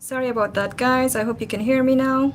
Sorry about that, guys. I hope you can hear me now.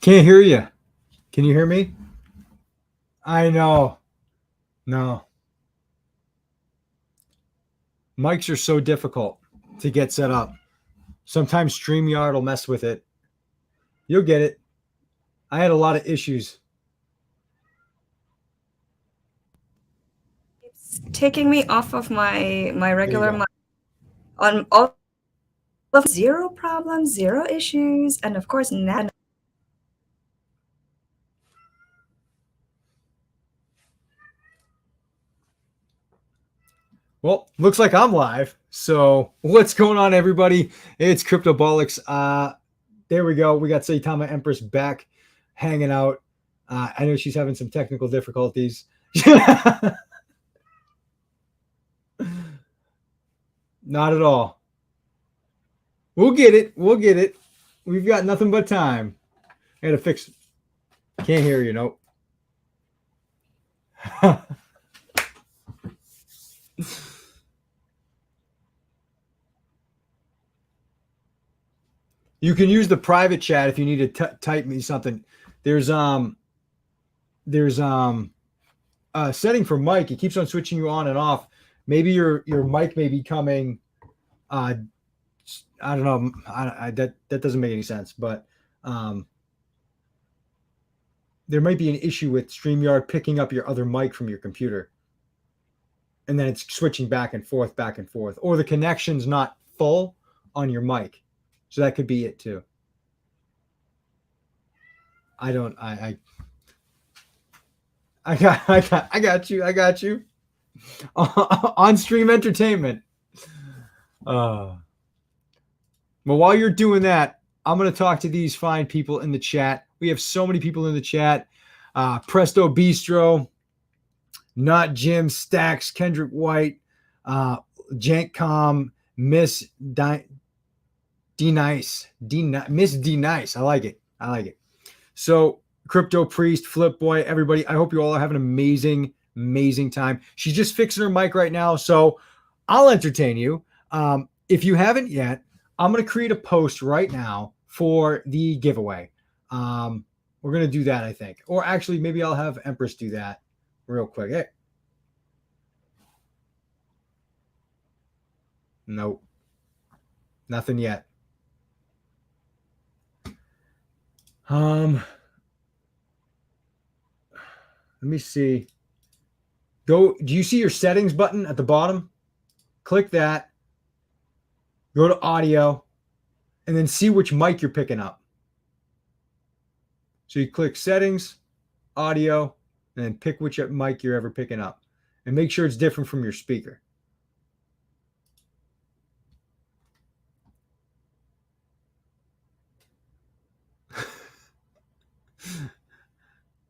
Can't hear you. Can you hear me? I know. No. Mics are so difficult to get set up. Sometimes StreamYard will mess with it. You'll get it. I had a lot of issues. It's taking me off of my regular go. mic on all of zero problems, zero issues, and of course now. Well, looks like I'm live. So what's going on, everybody? It's CRYPTOBOLIX. There we go. We got Saitama Empress back hanging out. I know she's having some technical difficulties. Not at all. We'll get it. We'll get it. We've got nothing but time. I gotta fix it. Can't hear you. Nope. You can use the private chat if you need to type me something. There's a setting for mic. It keeps on switching you on and off. Maybe your mic may be coming. I don't know. That doesn't make any sense. But there might be an issue with StreamYard picking up your other mic from your computer, and then it's switching back and forth, or the connection's not full on your mic. So that could be it too. I got you. On stream entertainment. But while you're doing that, I'm going to talk to these fine people in the chat. We have so many people in the chat. Presto Bistro, Not Jim, Stacks, Kendrick White, Jankcom, Miss D-Nice. Miss D-Nice. I like it. So Crypto Priest, Flip Boy, everybody, I hope you all are having an amazing time. She's just fixing her mic right now, so I'll entertain you. If you haven't yet, I'm going to create a post right now for the giveaway. We're going to do that, I think. Or actually, maybe I'll have Empress do that real quick. Hey. Nope. Nothing yet. Let me see. Do you see your settings button at the bottom? Click that. Go to audio and then see which mic you're picking up. So you click settings, audio, and then pick which mic you're ever picking up, and make sure it's different from your speaker.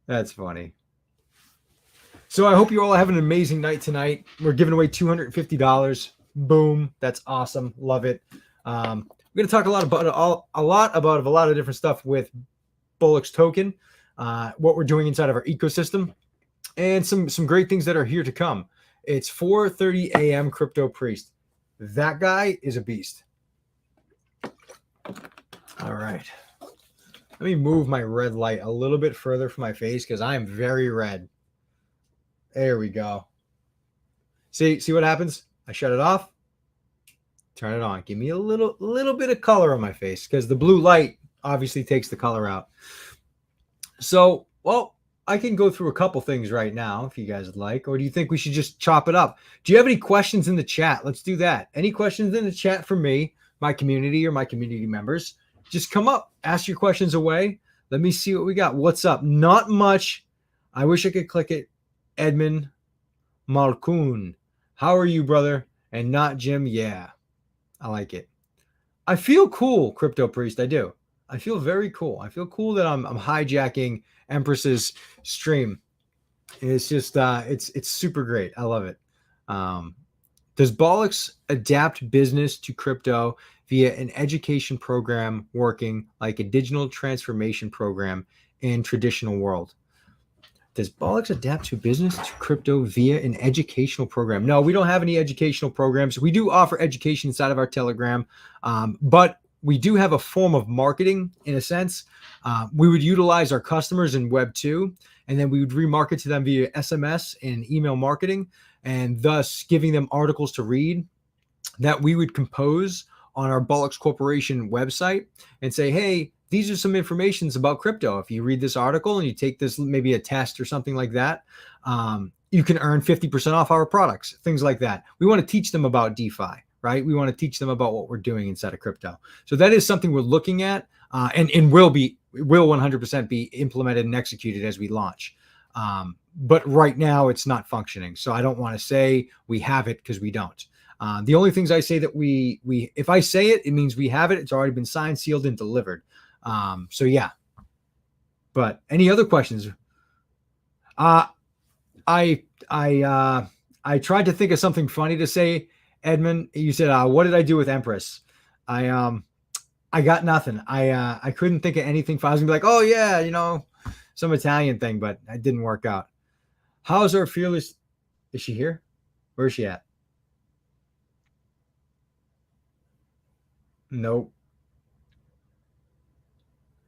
That's funny. So I hope you all have an amazing night tonight. We're giving away $250. Boom. That's awesome. Love it. We're going to talk a lot about a lot of different stuff with BolixToken, what we're doing inside of our ecosystem, and some great things that are here to come. It's 4:30 a.m. Crypto Priest. That guy is a beast. All right. Let me move my red light a little bit further from my face because I am very red. There we go. See what happens? I shut it off, turn it on. Give me a little bit of color on my face because the blue light obviously takes the color out. So, well, I can go through a couple things right now if you guys would like, or do you think we should just chop it up? Do you have any questions in the chat? Let's do that. Any questions in the chat for me, my community, or my community members? Just come up, ask your questions away. Let me see what we got. What's up? Not much. I wish I could click it. Edmund Malkoon. How are you, brother? And not Jim. Yeah, I like it. I feel cool, Crypto Priest. I do. I feel very cool. I feel cool that I'm hijacking Empress's stream. It's just it's super great. I love it. Does Bollocks adapt business to crypto via an education program working like a digital transformation program in traditional world? Does Bollocks adapt to business to crypto via an educational program? No, we don't have any educational programs. We do offer education inside of our Telegram, but we do have a form of marketing in a sense. We would utilize our customers in Web 2, and then we would remarket to them via SMS and email marketing, and thus giving them articles to read that we would compose on our Bollocks Corporation website and say, hey, these are some informations about crypto. If you read this article and you take this, maybe a test or something like that, you can earn 50% off our products, things like that. We want to teach them about DeFi, right? We want to teach them about what we're doing inside of crypto. So that is something we're looking at, and will 100% be implemented and executed as we launch. But right now it's not functioning. So I don't want to say we have it because we don't. The only things I say that we if I say it, it means we have it. It's already been signed, sealed, and delivered. So yeah. But any other questions? I tried to think of something funny to say, Edmund. You said, what did I do with Empress? I got nothing. I couldn't think of anything. I was gonna be like, oh yeah, some Italian thing, but it didn't work out. How's our fearless? Is she here? Where is she at? Nope.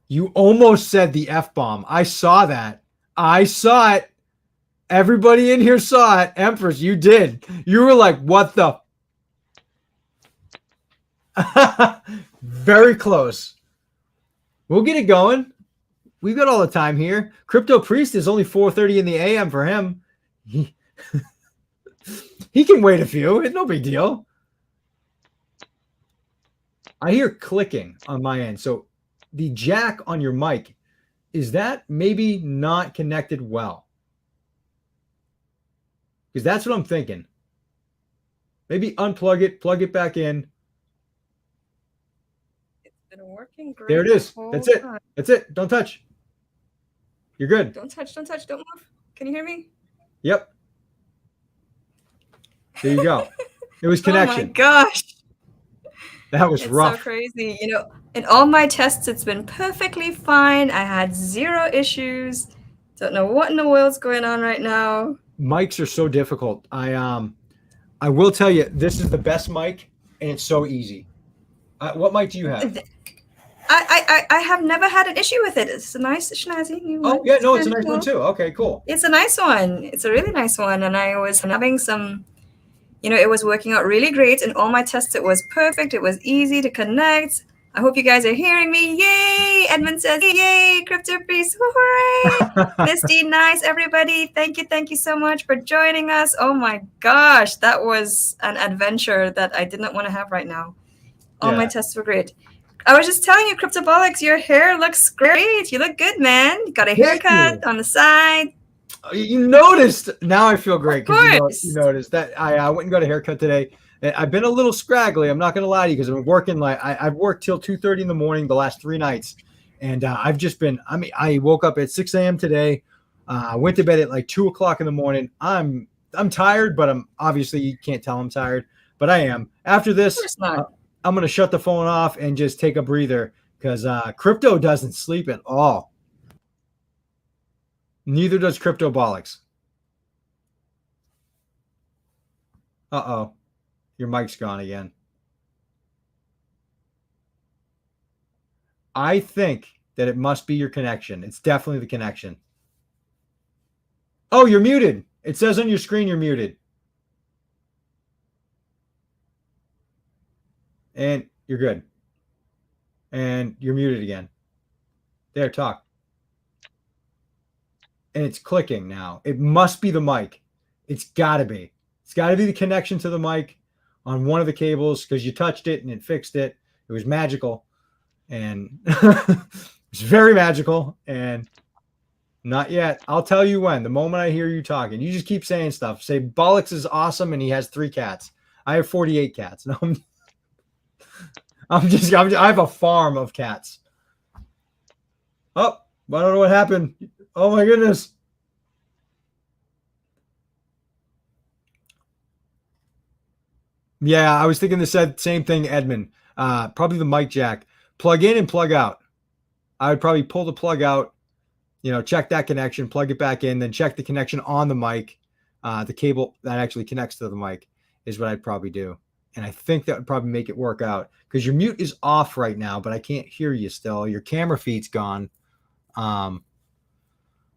You almost said the F-bomb. I saw that. I saw it. Everybody in here saw it. Empress, you did. You were like, what the? Very close. We'll get it going. We've got all the time here. Crypto Priest is only 4:30 in the AM for him. He can wait a few. It's no big deal. I hear clicking on my end. So the jack on your mic, is that maybe not connected well? Because that's what I'm thinking. Maybe unplug it, plug it back in. It's been working great. There it is. That's it. That's it. Don't touch. You're good. Don't touch, don't move. Can you hear me? Yep. There you go. It was connection. Oh my gosh. That was rough. It's so crazy. In all my tests, it's been perfectly fine. I had 0 issues. Don't know what in the world's going on right now. Mics are so difficult. I will tell you, this is the best mic, and it's so easy. What mic do you have? I have never had an issue with it. It's a nice snazzy new one. Oh, yeah, no, it's a nice one too. Okay, cool. It's a nice one. It's a really nice one. And I was having some, it was working out really great. In all my tests, it was perfect. It was easy to connect. I hope you guys are hearing me. Yay! Edmund says, yay! Crypto Priest, hooray! Misty, nice, everybody. Thank you so much for joining us. Oh my gosh, that was an adventure that I did not want to have right now. All my tests were great. I was just telling you, CryptoBolix, your hair looks great. You look good, man. You got a haircut on the side. You noticed. Now I feel great Of because you course. noticed that I went and got a haircut today. I've been a little scraggly. I'm not going to lie to you because I've been working I've worked till 2:30 in the morning the last 3 nights, and I've just been. I mean, I woke up at 6 a.m. today. Went to bed at like 2 o'clock in the morning. I'm tired, but I'm obviously you can't tell I'm tired, but I am. After Of this, course not. I'm going to shut the phone off and just take a breather because crypto doesn't sleep at all. Neither does CryPTOBOLIX. Uh-oh. Your mic's gone again. I think that it must be your connection. It's definitely the connection. Oh, you're muted. It says on your screen you're muted. And you're good. And you're muted again. There, talk. And it's clicking now. It must be the mic. It's got to be. It's got to be the connection to the mic on one of the cables because you touched it and it fixed it. It was magical. And it's very magical. And not yet. I'll tell you when. The moment I hear you talking, you just keep saying stuff. Say Bollocks is awesome and he has 3 cats. I have 48 cats. No, I have a farm of cats. Oh, I don't know what happened. Oh my goodness. Yeah, I was thinking the same thing, Edmund. Probably the mic jack. Plug in and plug out. I would probably pull the plug out, check that connection, plug it back in, then check the connection on the mic. The cable that actually connects to the mic is what I'd probably do. And I think that would probably make it work out because your mute is off right now, but I can't hear you still. Your camera feed's gone. I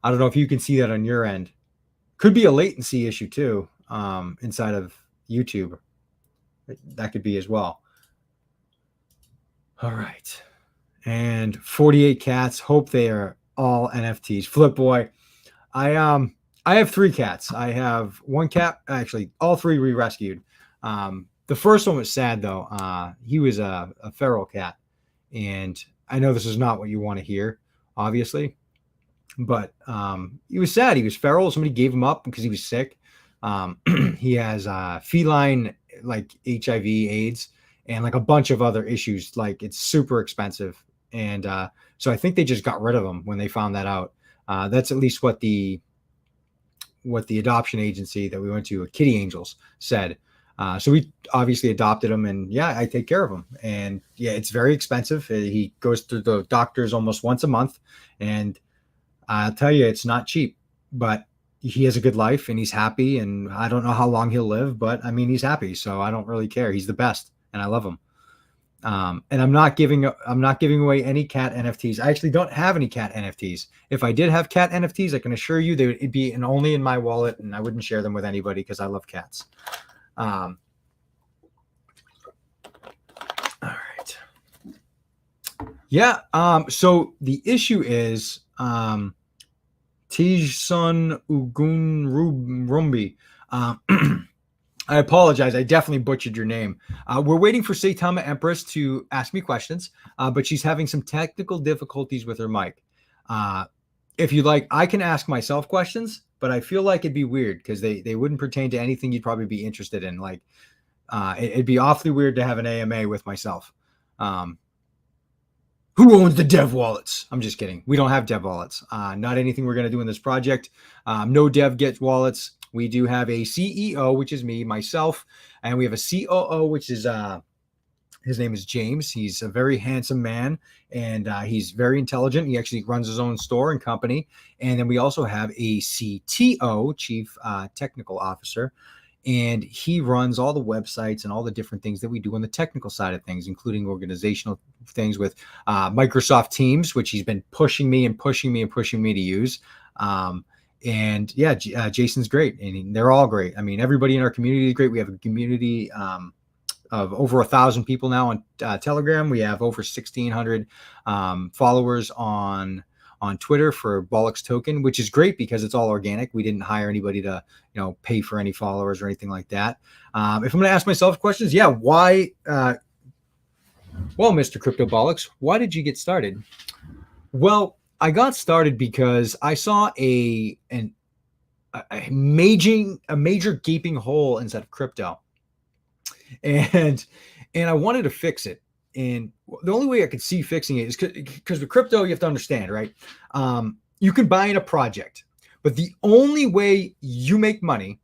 don't know if you can see that on your end. Could be a latency issue too, inside of YouTube. That could be as well. All right. And 48 cats. Hope they are all NFTs. Flip boy. I have 3 cats. I have 1 cat, actually all 3 we rescued. The first one was sad though. He was a feral cat. And I know this is not what you want to hear, obviously. But he was sad. He was feral. Somebody gave him up because he was sick. He has feline like HIV, AIDS, and like a bunch of other issues. Like it's super expensive. And so I think they just got rid of him when they found that out. That's at least what the adoption agency that we went to, Kitty Angels, said. So we obviously adopted him, and yeah, I take care of him. And yeah, it's very expensive. He goes through the doctors almost once a month, and I'll tell you, it's not cheap, but he has a good life and he's happy. And I don't know how long he'll live, but I mean, he's happy. So I don't really care. He's the best and I love him. And I'm not giving away any cat NFTs. I actually don't have any cat NFTs. If I did have cat NFTs, I can assure you it'd be only in my wallet and I wouldn't share them with anybody because I love cats. All right. Yeah. So the issue is, Tijsun Ugunrumbi. I apologize. I definitely butchered your name. We're waiting for Saitama Empress to ask me questions, but she's having some technical difficulties with her mic. If you'd like, I can ask myself questions, but I feel like it'd be weird because they wouldn't pertain to anything you'd probably be interested in. Like, it'd be awfully weird to have an AMA with myself. Who owns the dev wallets? I'm just kidding. We don't have dev wallets. Not anything we're going to do in this project. No dev gets wallets. We do have a CEO, which is me, myself, and we have a COO, which is his name is James. He's a very handsome man, and he's very intelligent. He actually runs his own store and company. And then we also have a CTO, Chief Technical Officer, and he runs all the websites and all the different things that we do on the technical side of things, including organizational things with Microsoft Teams, which he's been pushing me to use. And yeah, Jason's great, and they're all great. I mean, everybody in our community is great. We have a community of over 1,000 people now on Telegram. We have over 1,600 followers on Twitter for BolixToken, which is great because it's all organic. We didn't hire anybody to, pay for any followers or anything like that. If I'm going to ask myself questions, yeah, why? Well, Mr. CryPTOBOLIX, why did you get started? Well, I got started because I saw an a major gaping hole inside of crypto, and I wanted to fix it. And the only way I could see fixing it is because with crypto, you have to understand, right? You can buy in a project, but the only way you make money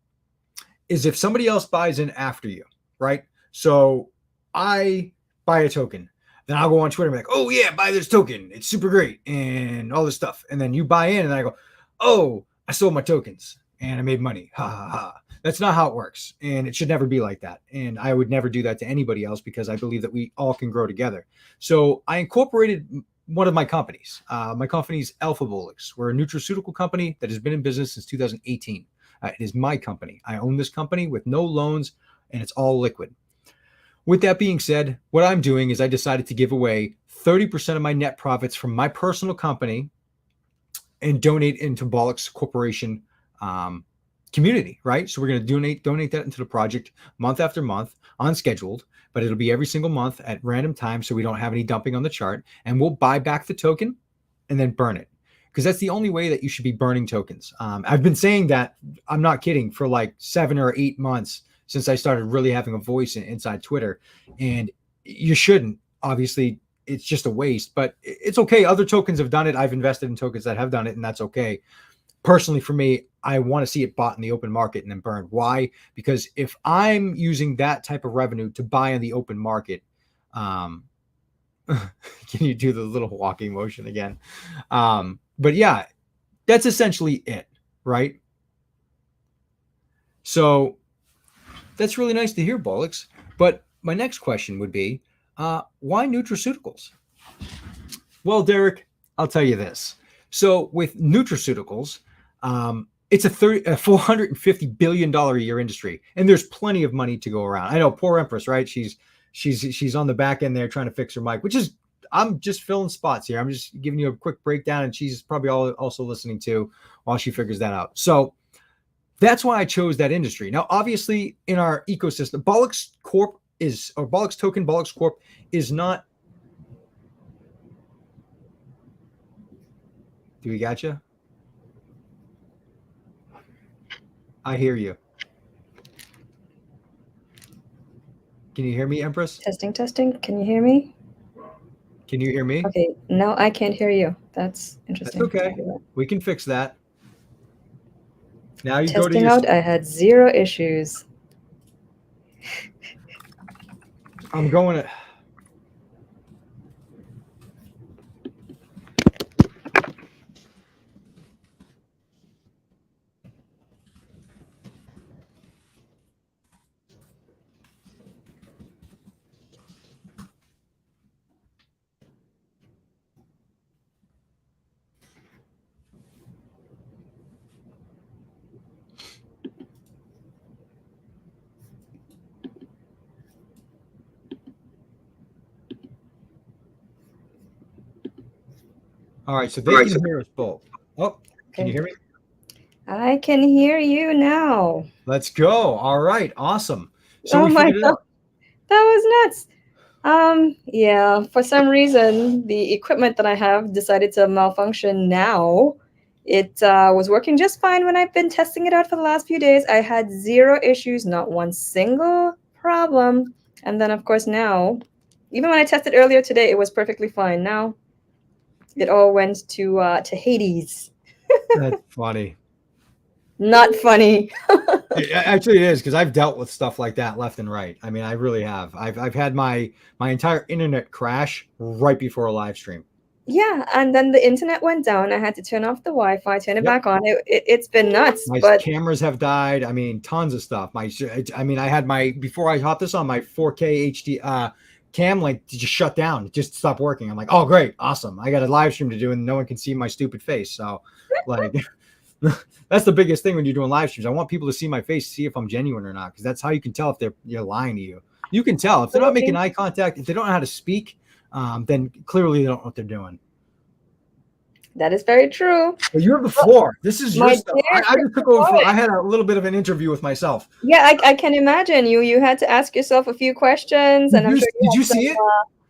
is if somebody else buys in after you, right? So I buy a token, then I'll go on Twitter and be like, oh yeah, buy this token. It's super great and all this stuff. And then you buy in and I go, oh, I sold my tokens and I made money. Ha ha ha. That's not how it works. And it should never be like that. And I would never do that to anybody else because I believe that we all can grow together. So I incorporated one of my companies. My company's CRYPTOBOLIX. We're a nutraceutical company that has been in business since 2018. It is my company. I own this company with no loans and it's all liquid. With that being said, what I'm doing is I decided to give away 30% of my net profits from my personal company and donate into Bollocks Corporation community, right? So we're going to donate that into the project month after month, unscheduled, but it'll be every single month at random times so we don't have any dumping on the chart. And we'll buy back the token and then burn it, because that's the only way that you should be burning tokens. I've been saying that, I'm not kidding, for like 7 or 8 months since I started really having a voice inside Twitter. And you shouldn't, obviously. It's just a waste, but it's okay. Other tokens have done it. I've invested in tokens that have done it, and that's okay. Personally, for me, I want to see it bought in the open market and then burned. Why? Because if I'm using that type of revenue to buy in the open market, can you do the little walking motion again? But yeah, that's essentially it, right? So that's really nice to hear, Bollocks. But my next question would be, why nutraceuticals? Well, Derek, I'll tell you this. So with nutraceuticals, it's a $450 billion a year industry, and there's plenty of money to go around. I know, poor Empress, right? She's on the back end there trying to fix her mic, which is, I'm just filling spots here. I'm just giving you a quick breakdown, and she's probably also listening to while she figures that out. So that's why I chose that industry. Now, obviously, in our ecosystem, Bollocks Corp is, or Bollocks Token, Bollocks Corp is not. Do we got you? I hear you. Can you hear me, Empress? Testing, testing. Can you hear me? Can you hear me? Okay, no, I can't hear you. That's interesting. That's okay. We can fix that. Now you Testing go to your out, I had 0 issues. I'm going to. All right, so they can hear us both. Oh, can you hear me? I can hear you now. Let's go. All right, awesome. So oh we my figured it out. God, that was nuts. Yeah, for some reason, the equipment that I have decided to malfunction now. It was working just fine when I've been testing it out for the last few days. I had 0 issues, not one single problem. And then, of course, now, even when I tested earlier today, it was perfectly fine. Now, it all went to Hades. That's funny. Not funny. Actually, it is, because I've dealt with stuff like that left and right. I mean, I really have. I've had my entire internet crash right before a live stream. Yeah, and then the internet went down. I had to turn off the Wi-Fi, turn it back on. It's been nuts. My cameras have died. I mean, tons of stuff. I had before I hopped this on, my 4K HD cam link just shut down. It just stopped working. I'm like, oh great, awesome. I got a live stream to do and no one can see my stupid face. So like that's the biggest thing when you're doing live streams. I want people to see my face, see if I'm genuine or not, because that's how you can tell if you're lying to you. You can tell if they're not making eye contact, if they don't know how to speak, then clearly they don't know what they're doing. That is very true. Well, you're the floor. This is your stuff. I just took over. I had a little bit of an interview with myself. Yeah, I can imagine you had to ask yourself a few questions, and I'm sure did you see it?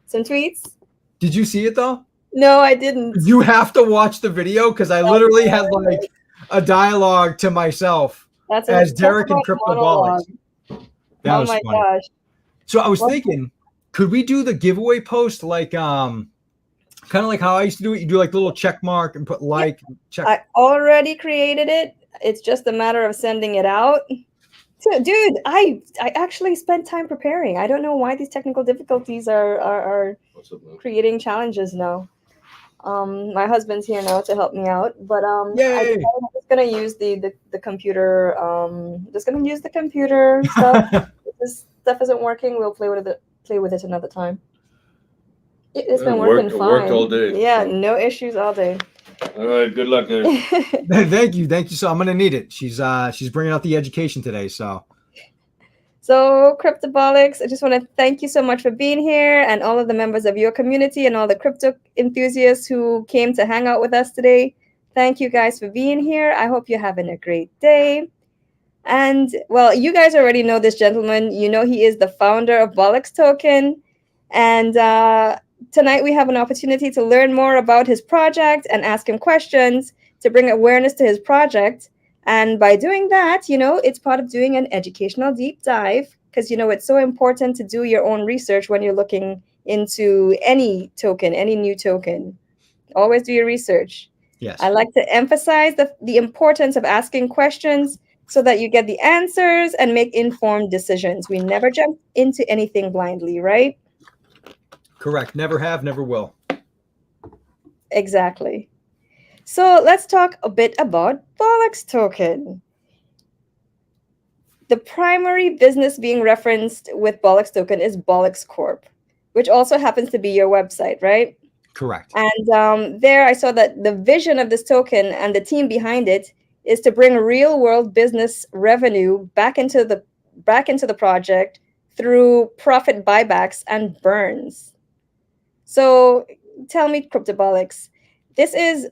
Some tweets. Did you see it though? No, I didn't. You have to watch the video, because I literally had like a dialogue to myself That's as talk Derek and about CryptoBolix. monologue. That Oh was my funny. gosh. So I was Well, thinking, could we do the giveaway post like kind of like how I used to do it? You do like little check mark and put yeah, like check. I already created it. It's just a matter of sending it out. So, dude, I actually spent time preparing. I don't know why these technical difficulties are creating challenges now. My husband's here now to help me out, but I decided Yay! I'm just gonna use the computer. Just gonna use the computer stuff. If this stuff isn't working, we'll play with it another time. It's been working It fine. worked all day. Yeah, no issues all day. All right, good luck, guys. Thank you. So I'm gonna need it. She's bringing out the education today. So So, CryptoBolix, I just want to thank you so much for being here and all of the members of your community and all the crypto enthusiasts who came to hang out with us today. Thank you guys for being here. I hope you're having a great day. And, well, you guys already know this gentleman. You know he is the founder of BolixToken. And tonight we have an opportunity to learn more about his project and ask him questions to bring awareness to his project. And by doing that, it's part of doing an educational deep dive because, it's so important to do your own research when you're looking into any token, any new token. Always do your research. yes, I like to emphasize the importance of asking questions so that you get the answers and make informed decisions. We never jump into anything blindly, right? correct. Never have, never will. Exactly. So let's talk a bit about BolixToken. The primary business being referenced with BolixToken is Bollocks Corp, which also happens to be your website, right? Correct. And there I saw that the vision of this token and the team behind it is to bring real world business revenue back into the project through profit buybacks and burns. So tell me, CryptoBolix, this is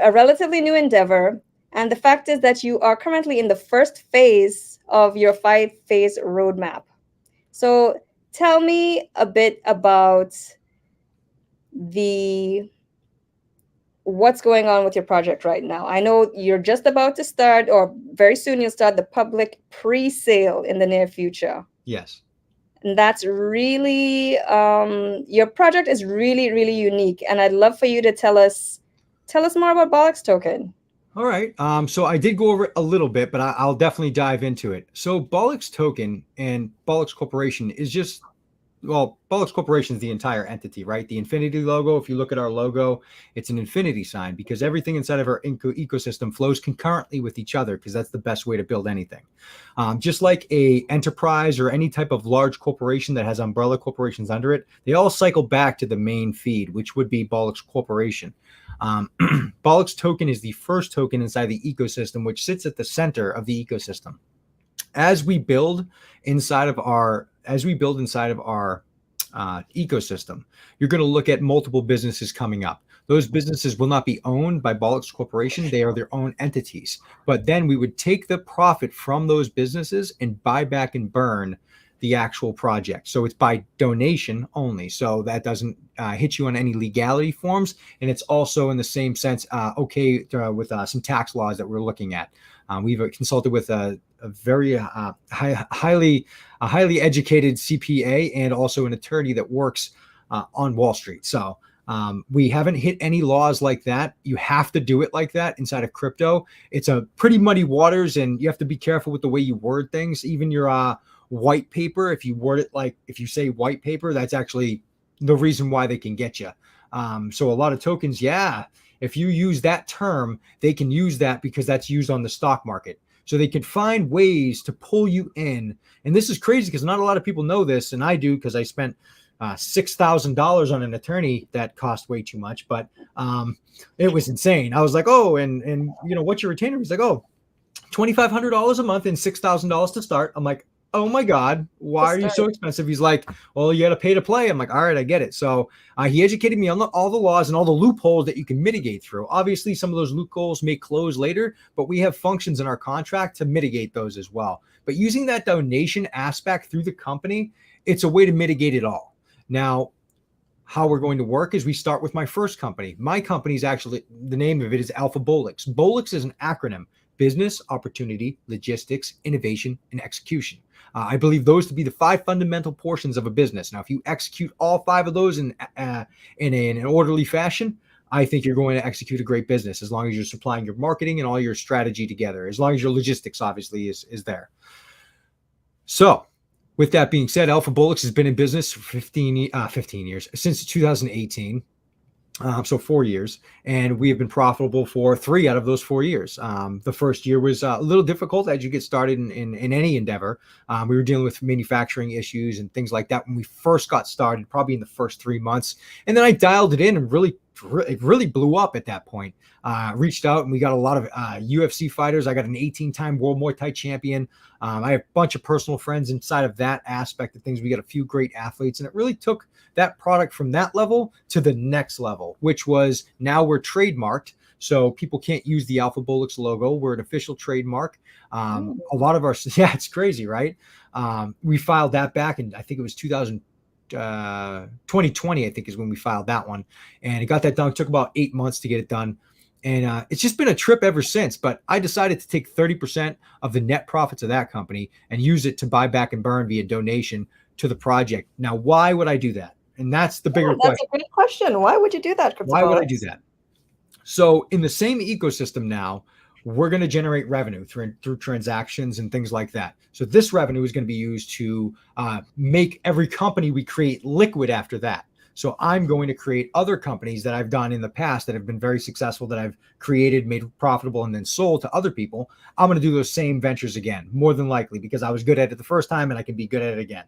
a relatively new endeavor, and the fact is that you are currently in the first phase of your 5-phase roadmap. So tell me a bit about what's going on with your project right now. I know you're just about to start, or very soon you'll start the public pre-sale in the near future. Yes. And that's really your project is really, really unique. And I'd love for you to tell us more about BolixToken. All right. So I did go over it a little bit, but I'll definitely dive into it. So BolixToken and Bollocks Corporation is just, well, Bollocks Corporation is the entire entity, right? The infinity logo, if you look at our logo, it's an infinity sign because everything inside of our ecosystem flows concurrently with each other because that's the best way to build anything. Just like a enterprise or any type of large corporation that has umbrella corporations under it, they all cycle back to the main feed, which would be Bollocks Corporation. BolixToken is the first token inside the ecosystem, which sits at the center of the ecosystem. As we build inside of our ecosystem, you're going to look at multiple businesses coming up. Those businesses will not be owned by Bollocks Corporation. They are their own entities. But then we would take the profit from those businesses and buy back and burn the actual project. So it's by donation only. So that doesn't hit you on any legality forms. And it's also in the same sense, okay with some tax laws that we're looking at. We've consulted with a very highly educated CPA and also an attorney that works on Wall Street. So we haven't hit any laws like that. You have to do it like that inside of crypto. It's a pretty muddy waters, and you have to be careful with the way you word things. Even your white paper, if you word it like, if you say white paper, that's actually the reason why they can get you. So a lot of tokens, yeah, if you use that term, they can use that because that's used on the stock market. So they could find ways to pull you in. And this is crazy because not a lot of people know this. And I do because I spent $6,000 on an attorney that cost way too much. But it was insane. I was like, oh, and what's your retainer? He's like, oh, $2,500 a month and $6,000 to start. I'm like, oh my God, why are you so expensive? He's like, well, you got to pay to play. I'm like, all right, I get it. So he educated me on all the laws and all the loopholes that you can mitigate through. Obviously, some of those loopholes may close later, but we have functions in our contract to mitigate those as well. But using that donation aspect through the company, it's a way to mitigate it all. Now, how we're going to work is we start with my first company. My company is actually, the name of it is BolixToken. BolixToken is an acronym: business, opportunity, logistics, innovation, and execution. I believe those to be the 5 fundamental portions of a business. Now, if you execute all 5 of those in an orderly fashion, I think you're going to execute a great business, as long as you're supplying your marketing and all your strategy together, as long as your logistics obviously is there. So with that being said, BolixToken has been in business for 15 years, since 2018. So 4 years, and we have been profitable for 3 out of those 4 years. The first year was a little difficult as you get started in any endeavor. We were dealing with manufacturing issues and things like that when we first got started, probably in the first 3 months. And then I dialed it in and it really blew up at that point. Reached out and we got a lot of UFC fighters. I got an 18-time World Muay Thai champion. I have a bunch of personal friends inside of that aspect of things. We got a few great athletes, and it really took that product from that level to the next level, which was now we're trademarked. So people can't use the BolixToken logo. We're an official trademark. A lot of our, yeah, it's crazy, right? We filed that back in, I think it was 2020, I think is when we filed that one. And it got that done. It took about 8 months to get it done. And it's just been a trip ever since. But I decided to take 30% of the net profits of that company and use it to buy back and burn via donation to the project. Now, why would I do that? And that's the bigger question. That's a great question. Why would you do that, CryptoBolix? Why would I do that? So in the same ecosystem now, we're going to generate revenue through transactions and things like that. So this revenue is going to be used to make every company we create liquid after that. So I'm going to create other companies that I've done in the past that have been very successful, that I've created, made profitable, and then sold to other people. I'm going to do those same ventures again, more than likely, because I was good at it the first time and I can be good at it again.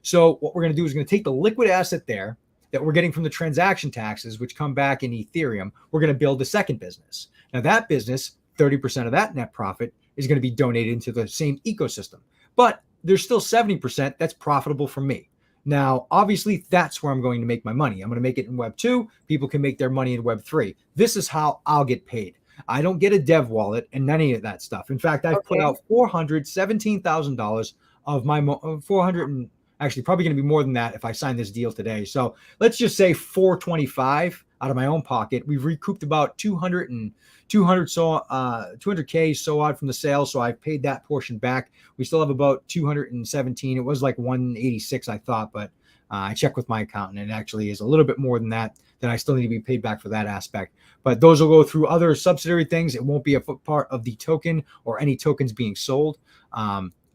So what we're going to do is going to take the liquid asset there that we're getting from the transaction taxes, which come back in Ethereum. We're going to build a second business. Now that business, 30% of that net profit is going to be donated into the same ecosystem, but there's still 70% that's profitable for me. Now, obviously, that's where I'm going to make my money. I'm going to make it in Web 2. People can make their money in Web 3. This is how I'll get paid. I don't get a dev wallet and any of that stuff. In fact, I've put out $417,000 of my 400, and actually probably going to be more than that if I sign this deal today. So let's just say 425 out of my own pocket. We've recouped about 200K so odd from the sale. So I've paid that portion back. We still have about 217. It was like 186, I thought, but I checked with my accountant, and it actually is a little bit more than that. Then I still need to be paid back for that aspect. But those will go through other subsidiary things. It won't be a part of the token or any tokens being sold.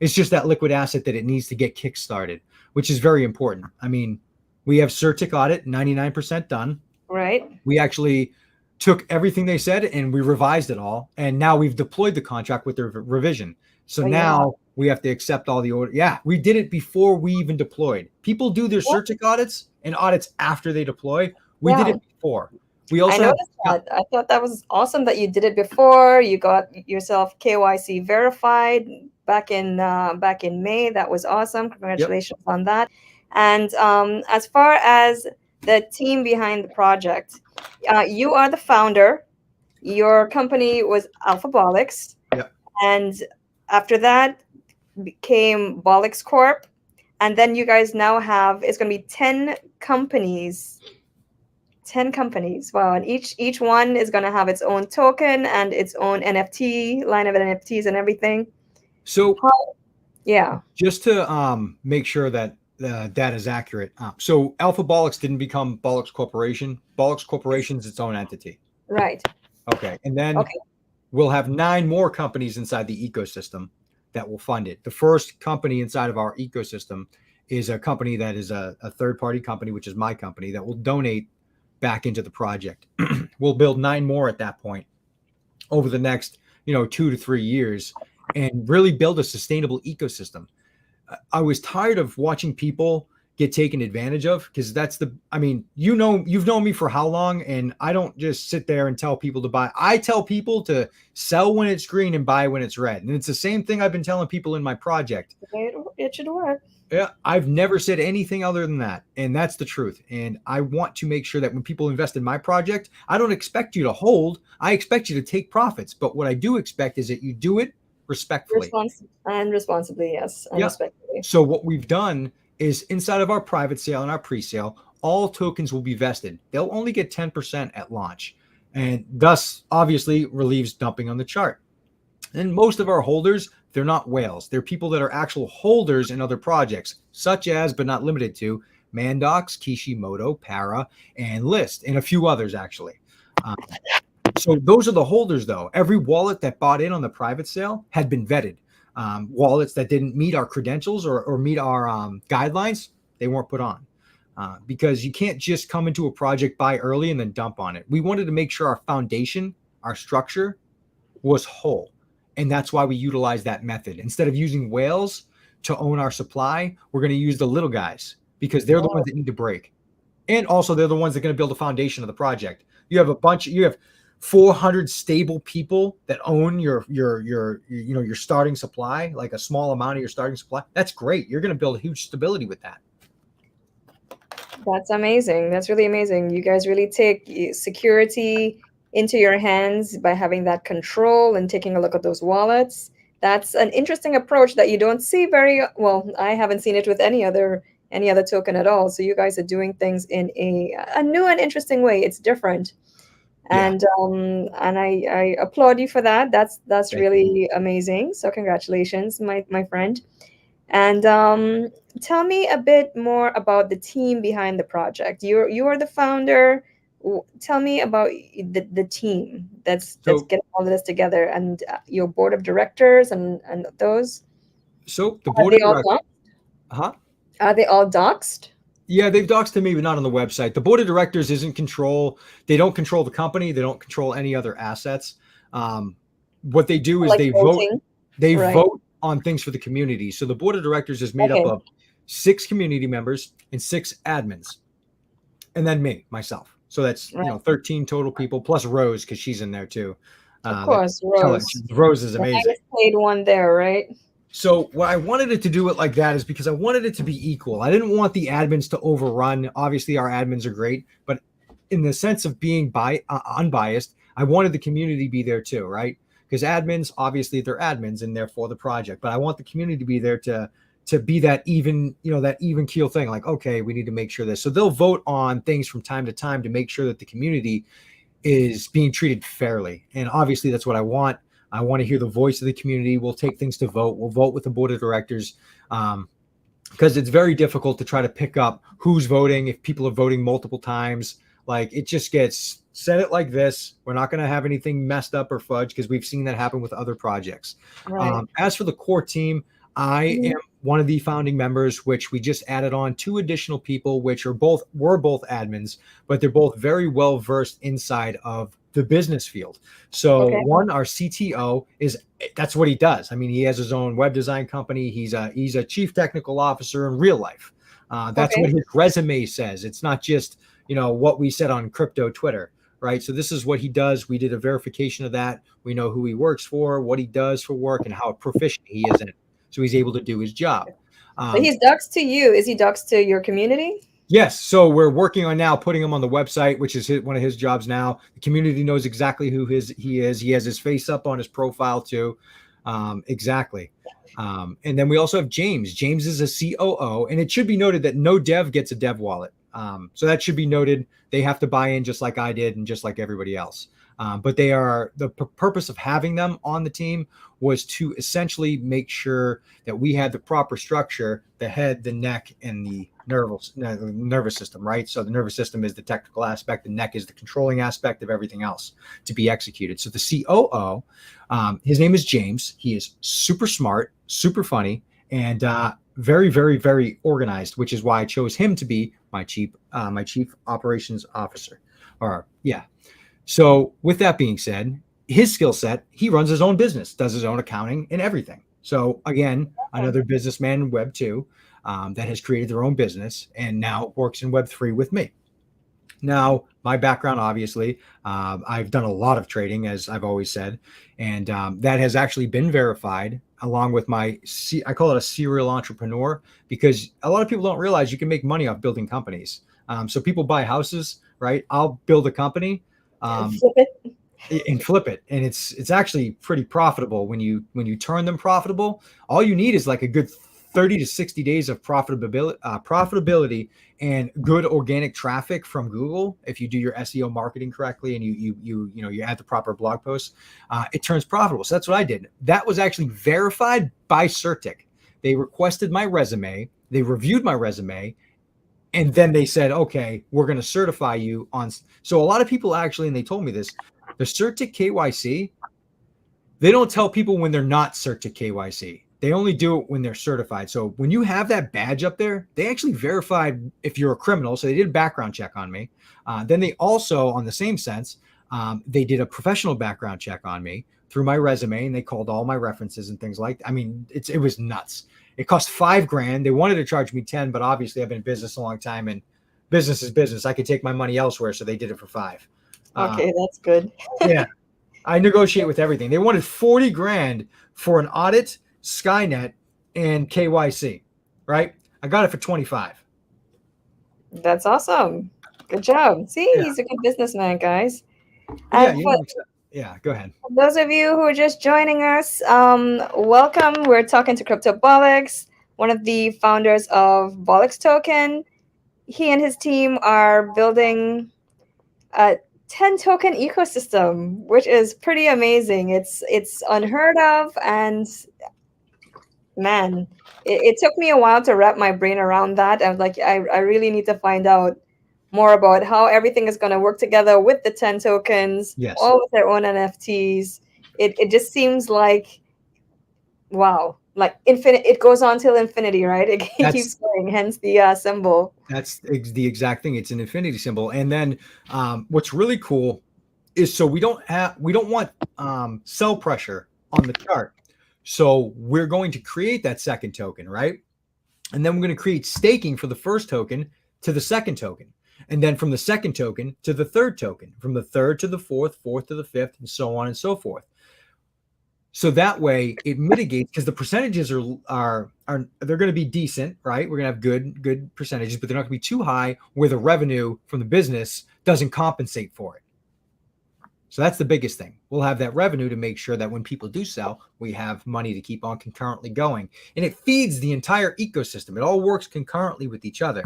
It's just that liquid asset that it needs to get kickstarted, which is very important. I mean, we have CertiK audit, 99% done. Right. We actually took everything they said and we revised it all. And now we've deployed the contract with the revision. So now we have to accept all the order. Yeah, we did it before we even deployed. People do their CertiK audits and audits after they deploy. We did it before. We also I noticed that. I thought that was awesome that you did it before. You got yourself KYC verified back in May. That was awesome. Congratulations on that. And as far as the team behind the project, you are the founder. Your company was BolixToken. Yep. And after that became Bollocks Corp. And then you guys now have, it's going to be 10 companies. 10 companies. Wow. And each one is going to have its own token and its own NFT, line of NFTs and everything. So yeah, just to make sure that that is accurate. So BolixToken didn't become Bollocks Corporation. Bollocks Corporation is its own entity. Right. Okay. And then we'll have 9 more companies inside the ecosystem that will fund it. The first company inside of our ecosystem is a company that is a third-party company, which is my company, that will donate back into the project. We'll build 9 more at that point over the next 2 to 3 years and really build a sustainable ecosystem. I was tired of watching people get taken advantage of, because you've known me for how long, and I don't just sit there and tell people to buy. I tell people to sell when it's green and buy when it's red. And it's the same thing I've been telling people in my project. It should work. Yeah, I've never said anything other than that. And that's the truth. And I want to make sure that when people invest in my project, I don't expect you to hold. I expect you to take profits. But what I do expect is that you do it respectfully. Responsibly, yes. And respectfully. So what we've done is inside of our private sale and our pre-sale, all tokens will be vested. They'll only get 10% at launch, and thus obviously relieves dumping on the chart. And most of our holders, they're not whales. They're people that are actual holders in other projects, such as, but not limited to, Mandox, Kishimoto, Para, and List, and a few others actually. So those are the holders, though. Every wallet that bought in on the private sale had been vetted. Wallets that didn't meet our credentials or meet our guidelines, they weren't put on. Because you can't just come into a project, buy early, and then dump on it. We wanted to make sure our foundation, our structure, was whole. And that's why we utilize that method. Instead of using whales to own our supply, we're going to use the little guys because they're the ones that need to break. And also they're the ones that are going to build the foundation of the project. You have 400 stable people that own your starting supply, like a small amount of your starting supply. That's great. You're going to build huge stability with that. That's amazing. That's really amazing. You guys really take security into your hands by having that control and taking a look at those wallets. That's an interesting approach that you don't see very well. I haven't seen it with any other token at all. So you guys are doing things in a new and interesting way. It's different. And I applaud you for that. That's really amazing. So congratulations, my friend. And tell me a bit more about the team behind the project. You are the founder. Tell me about the team that's getting all of this together, and your board of directors and those. So the board of directors. Are they all doxed? Yeah, they've doxed to me, but not on the website. The board of directors isn't control. They don't control the company. They don't control any other assets. What they do is like they voting. vote. They vote on things for the community. So the board of directors is made up of 6 community members and 6 admins, and then myself. So that's 13 total people plus Rose, because she's in there too. Of course, Rose is amazing. I just played one there, right? So what I wanted it to do it like that is because I wanted it to be equal. I didn't want the admins to overrun. Obviously, our admins are great, but in the sense of being unbiased, I wanted the community to be there too, right? Because admins, obviously, they're admins and therefore the project. But I want the community to be there to be that even, that even keel thing. Like, okay, we need to make sure this. So they'll vote on things from time to time to make sure that the community is being treated fairly. And obviously, that's what I want. I want to hear the voice of the community. We'll take things to vote. We'll vote with the board of directors because it's very difficult to try to pick up who's voting if people are voting multiple times. Like, it just gets set it like this. We're not going to have anything messed up or fudge because we've seen that happen with other projects. Right. As for the core team, I am one of the founding members, which we just added on 2 additional people, which were both admins, but they're both very well versed inside of the business field. So one, our CTO that's what he does. I mean, he has his own web design company. He's a chief technical officer in real life. That's what his resume says. It's not just, what we said on crypto Twitter, right? So this is what he does. We did a verification of that. We know who he works for, what he does for work, and how proficient he is in it. So he's able to do his job. So he's doxed to you. Is he doxed to your community? Yes. So we're working on now putting him on the website, which is one of his jobs now. The community knows exactly who he is. He has his face up on his profile too. Exactly. And then we also have James. James is a COO, and it should be noted that no dev gets a dev wallet. So that should be noted. They have to buy in just like I did and just like everybody else. But they are the purpose of having them on the team was to essentially make sure that we had the proper structure, the head, the neck, and the nervous system, right? So the nervous system is the technical aspect. The neck is the controlling aspect of everything else to be executed. So the COO, his name is James. He is super smart, super funny, and very, very, very organized, which is why I chose him to be my chief operations officer. So with that being said, his skill set, he runs his own business, does his own accounting and everything. So again, another businessman in Web 2 that has created their own business and now works in Web 3 with me. Now, my background, obviously, I've done a lot of trading, as I've always said, and that has actually been verified along with I call it a serial entrepreneur, because a lot of people don't realize you can make money off building companies. So people buy houses, right? I'll build a company. Flip it. And it's actually pretty profitable when you turn them profitable. All you need is like a good 30 to 60 days of profitability and good organic traffic from Google. If you do your SEO marketing correctly and you add the proper blog posts, it turns profitable. So that's what I did. That was actually verified by Certic. They requested my resume, they reviewed my resume, and then they said, okay, we're going to certify you on. So a lot of people actually, and they told me this, the Certic KYC, they don't tell people when they're not Certic KYC. They only do it when they're certified. So when you have that badge up there, they actually verified if you're a criminal. So they did a background check on me. Then they also, on the same sense, they did a professional background check on me through my resume, and they called all my references and things like that. I mean, it was nuts. It cost $5,000. They wanted to charge me 10, but obviously I've been in business a long time, and business is business. I could take my money elsewhere, so they did it for $5,000. Okay, that's good. Yeah, I negotiate with everything. They wanted $40,000 for an audit, Skynet, and KYC. Right? I got it for $25,000. That's awesome. Good job. See, Yeah. he's a good businessman, guys. Yeah, yeah, go ahead. For those of you who are just joining us, welcome. We're talking to CRYPTOBOLIX, one of the founders of BolixToken. He and his team are building a 10 token ecosystem, which is pretty amazing. It's unheard of, and man, it took me a while to wrap my brain around that. I was like, I really need to find out more about how everything is going to work together with the 10 tokens, Yes. all with their own NFTs. It just seems like, wow, like infinite. It goes on till infinity, right? It keeps going, hence the symbol. That's the exact thing. It's an infinity symbol. And then what's really cool is, so we don't want sell pressure on the chart. So we're going to create that second token, right? And then we're going to create staking for the first token to the second token. And then from the second token to the third token, from the third to the fourth, fourth to the fifth, and so on and so forth. So that way it mitigates, because the percentages are they're going to be decent, right? We're going to have good percentages, but they're not going to be too high where the revenue from the business doesn't compensate for it. So that's the biggest thing. We'll have that revenue to make sure that when people do sell, we have money to keep on concurrently going. And it feeds the entire ecosystem. It all works concurrently with each other.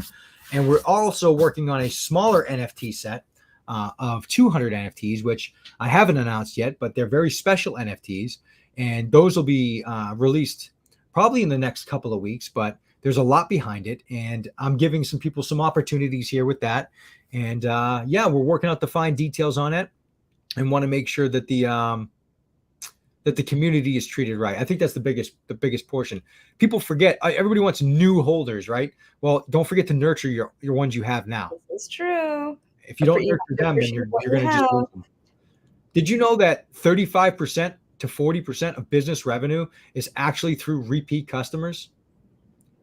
And we're also working on a smaller NFT set of 200 NFTs, which I haven't announced yet, but they're very special NFTs. And those will be released probably in the next couple of weeks, but there's a lot behind it. And I'm giving some people some opportunities here with that. And yeah, we're working out the fine details on it and want to make sure that the community is treated right. I think that's the biggest portion. People forget, everybody wants new holders, right? Well, don't forget to nurture your ones you have now. This is true. If you don't nurture them, then you're going to just lose them. Did you know that 35% to 40% of business revenue is actually through repeat customers?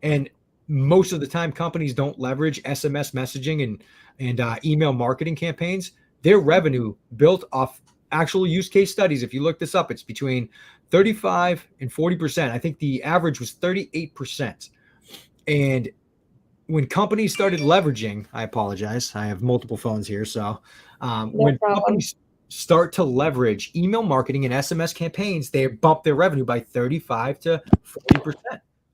And most of the time, companies don't leverage SMS messaging and email marketing campaigns. Their revenue built off actual use case studies. If you look this up, it's between 35 and 40%. I think the average was 38%. And when companies started leveraging, I apologize, I have multiple phones here. So when companies start to leverage email marketing and SMS campaigns, they bump their revenue by 35 to 40%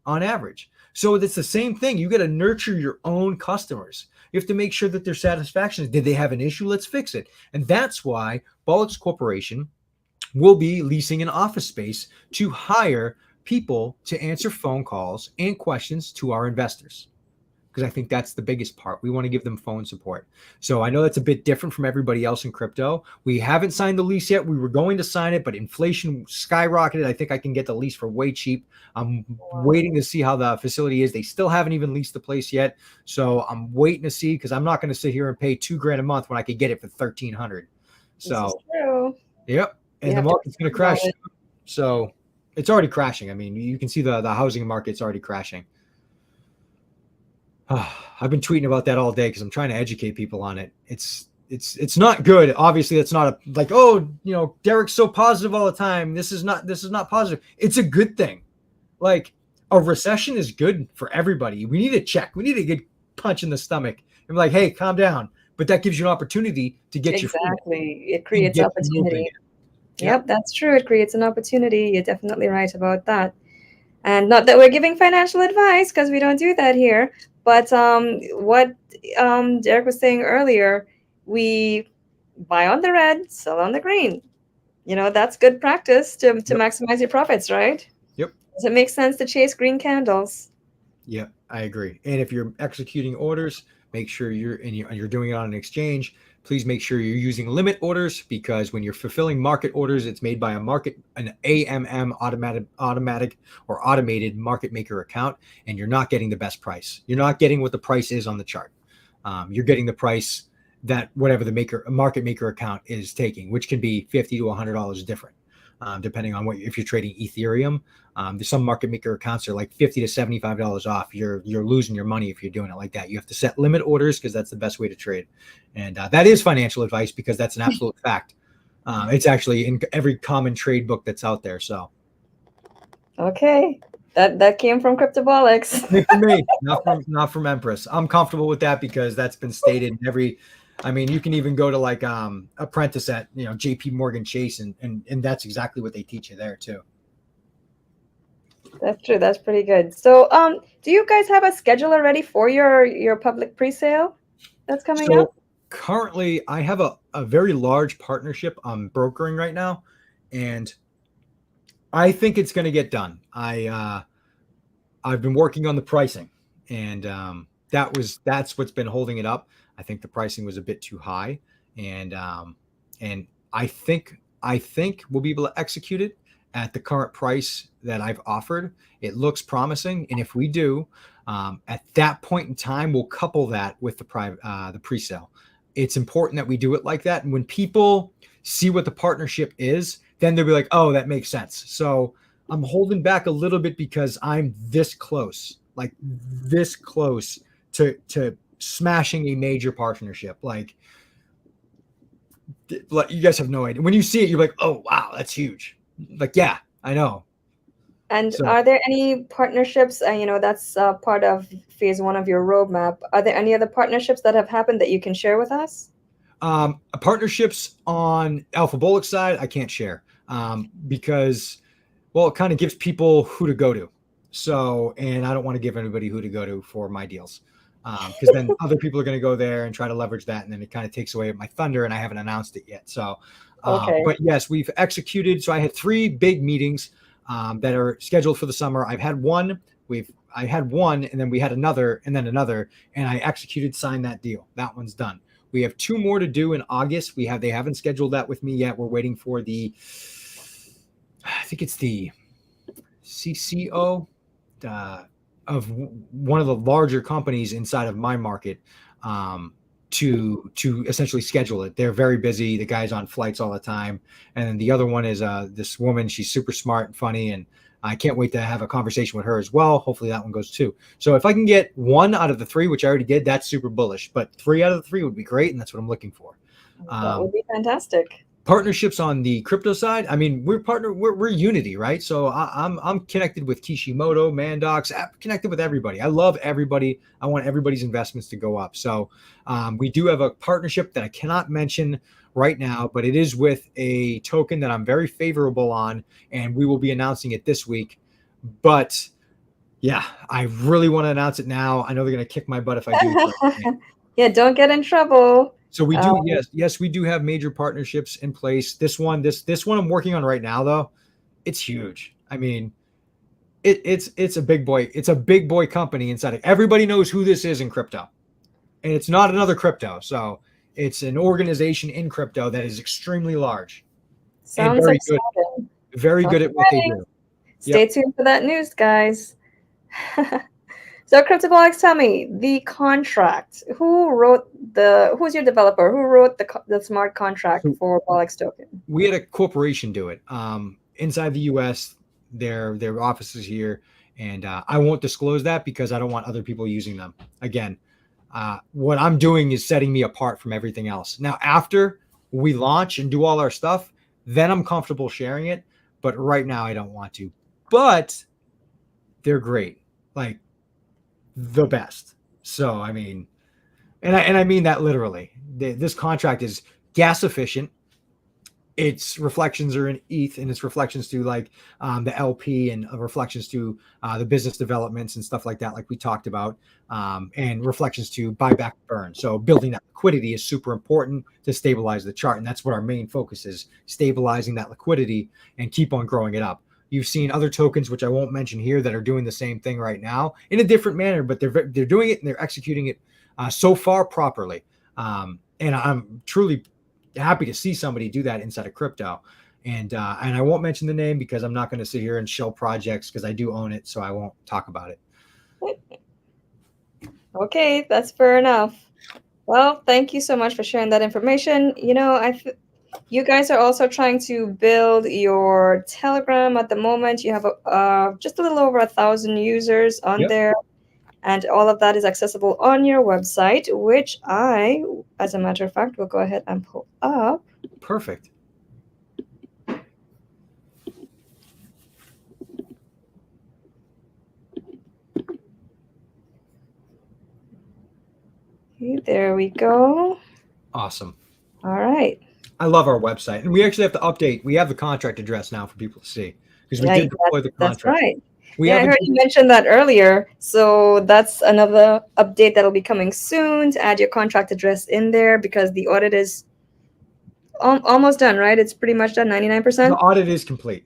on average. So it's the same thing. You got to nurture your own customers. You have to make sure that their satisfaction is, did they have an issue? Let's fix it. And that's why Bollocks Corporation will be leasing an office space to hire people to answer phone calls and questions to our investors. Because I think that's the biggest part. We want to give them phone support. So I know that's a bit different from everybody else in crypto. We haven't signed the lease yet. We were going to sign it, but inflation skyrocketed. I think I can get the lease for way cheap. I'm waiting to see how the facility is. They still haven't even leased the place yet. So I'm waiting to see, because I'm not going to sit here and pay $2,000 a month when I could get it for $1,300. So, yep. And the market's going to crash. So it's already crashing. I mean, you can see the housing market's already crashing. I've been tweeting about that all day because I'm trying to educate people on it. It's not good. Obviously, it's not like, oh, you know, Derek's so positive all the time. This is not positive. It's a good thing. Like, a recession is good for everybody. We need a check. We need a good punch in the stomach. And be like, hey, calm down. But that gives you an opportunity to get exactly. It creates opportunity. Yep, that's true. It creates an opportunity. You're definitely right about that. And not that we're giving financial advice because we don't do that here. But what Derek was saying earlier, we buy on the red, sell on the green. That's good practice to Yep. maximize your profits, right? Yep. Does it make sense to chase green candles? Yeah, I agree. And if you're executing orders, make sure you're doing it on an exchange. Please make sure you're using limit orders, because when you're fulfilling market orders, it's made by an AMM automatic or automated market maker account, and you're not getting the best price. You're not getting what the price is on the chart. You're getting the price that whatever the market maker account is taking, which can be $50 to $100 different, depending on if you're trading Ethereum. There's some market maker accounts are like $50 to $75 off. You're losing your money if you're doing it like that. You have to set limit orders because that's the best way to trade. And that is financial advice because that's an absolute fact. It's actually in every common trade book that's out there. So, okay, that came from CRYPTOBOLIX. for me, not from Empress. I'm comfortable with that because that's been stated in every. I mean, you can even go to like Apprentice at JP Morgan Chase, and that's exactly what they teach you there too. That's true. That's pretty good. So, do you guys have a schedule already for your public pre-sale that's coming up? Currently, I have a very large partnership I'm brokering right now, and I think it's going to get done. I've been working on the pricing, and that's what's been holding it up. I think the pricing was a bit too high, and I think we'll be able to execute it at the current price that I've offered. It looks promising, and if we do, at that point in time, we'll couple that with the pre-sale. It's important that we do it like that, and when people see what the partnership is, then they'll be like, "Oh, that makes sense." So I'm holding back a little bit because I'm this close to smashing a major partnership. Like you guys have no idea. When you see it, you're like, "Oh, wow, that's huge." Like, yeah, I know. And are there any partnerships, that's part of phase 1 of your roadmap? Are there any other partnerships that have happened that you can share with us? Partnerships on Alpha Bollocks side, I can't share because, well, it kind of gives people who to go to. So, and I don't want to give anybody who to go to for my deals because then other people are going to go there and try to leverage that. And then it kind of takes away my thunder, and I haven't announced it yet. So, okay. But yes, we've executed. So I had 3 big meetings that are scheduled for the summer. I had one, and then we had another, and then another, and I signed that deal. That one's done. We have 2 more to do in August. They haven't scheduled that with me yet. We're waiting for I think it's the CCO of one of the larger companies inside of my market to essentially schedule it. They're very busy. The guy's on flights all the time. And then the other one is this woman. She's super smart and funny, and I can't wait to have a conversation with her as well. Hopefully that one goes too. So if I can get 1 out of the 3, which I already did, that's super bullish. But 3 out of the 3 would be great, and that's what I'm looking for. That would be fantastic. Partnerships on the crypto side. I mean, we're Unity, right? So I'm connected with Kishimoto, Mandox, connected with everybody. I love everybody. I want everybody's investments to go up. So we do have a partnership that I cannot mention right now, but it is with a token that I'm very favorable on, and we will be announcing it this week. But yeah, I really want to announce it now. I know they're going to kick my butt if I do. Yeah, don't get in trouble. So we do, yes, we do have major partnerships in place. This one I'm working on right now, though, it's huge. I mean, it's a big boy. It's a big boy company inside it. Everybody knows who this is in crypto, and it's not another crypto. So it's an organization in crypto that is extremely large. Sounds and very exciting. good. Very good at what they do. Stay tuned for that news, guys. So, CRYPTOBOLIX, tell me, the contract. Who's your developer? Who wrote the smart contract for BolixToken? We had a corporation do it. Inside the US, their offices here, and I won't disclose that because I don't want other people using them. Again, what I'm doing is setting me apart from everything else. Now, after we launch and do all our stuff, then I'm comfortable sharing it. But right now, I don't want to. But they're great. Like, the best. So I mean, and I mean that literally. This contract is gas efficient. its reflections are in ETH, and its reflections to like the LP, and reflections to the business developments and stuff like that, like we talked about, and reflections to buyback burn. So building that liquidity is super important to stabilize the chart, and that's what our main focus is: stabilizing that liquidity and keep on growing it up. You've seen other tokens, which I won't mention here, that are doing the same thing right now in a different manner, but they're doing it and they're executing it so far properly. And I'm truly happy to see somebody do that inside of crypto. And I won't mention the name because I'm not going to sit here and show projects, because I do own it, so I won't talk about it. Okay, that's fair enough. Well, thank you so much for sharing that information. You know, you guys are also trying to build your Telegram at the moment. You have just a little over 1,000 users on there, and all of that is accessible on your website, which I, as a matter of fact, will go ahead and pull up. Perfect. Okay, there we go. Awesome. All right. I love our website, and we actually have to update. We have the contract address now for people to see, because we did deploy the contract. That's right. I heard you mention that earlier. So that's another update that'll be coming soon, to add your contract address in there, because the audit is almost done, right? It's pretty much done, 99%. The audit is complete.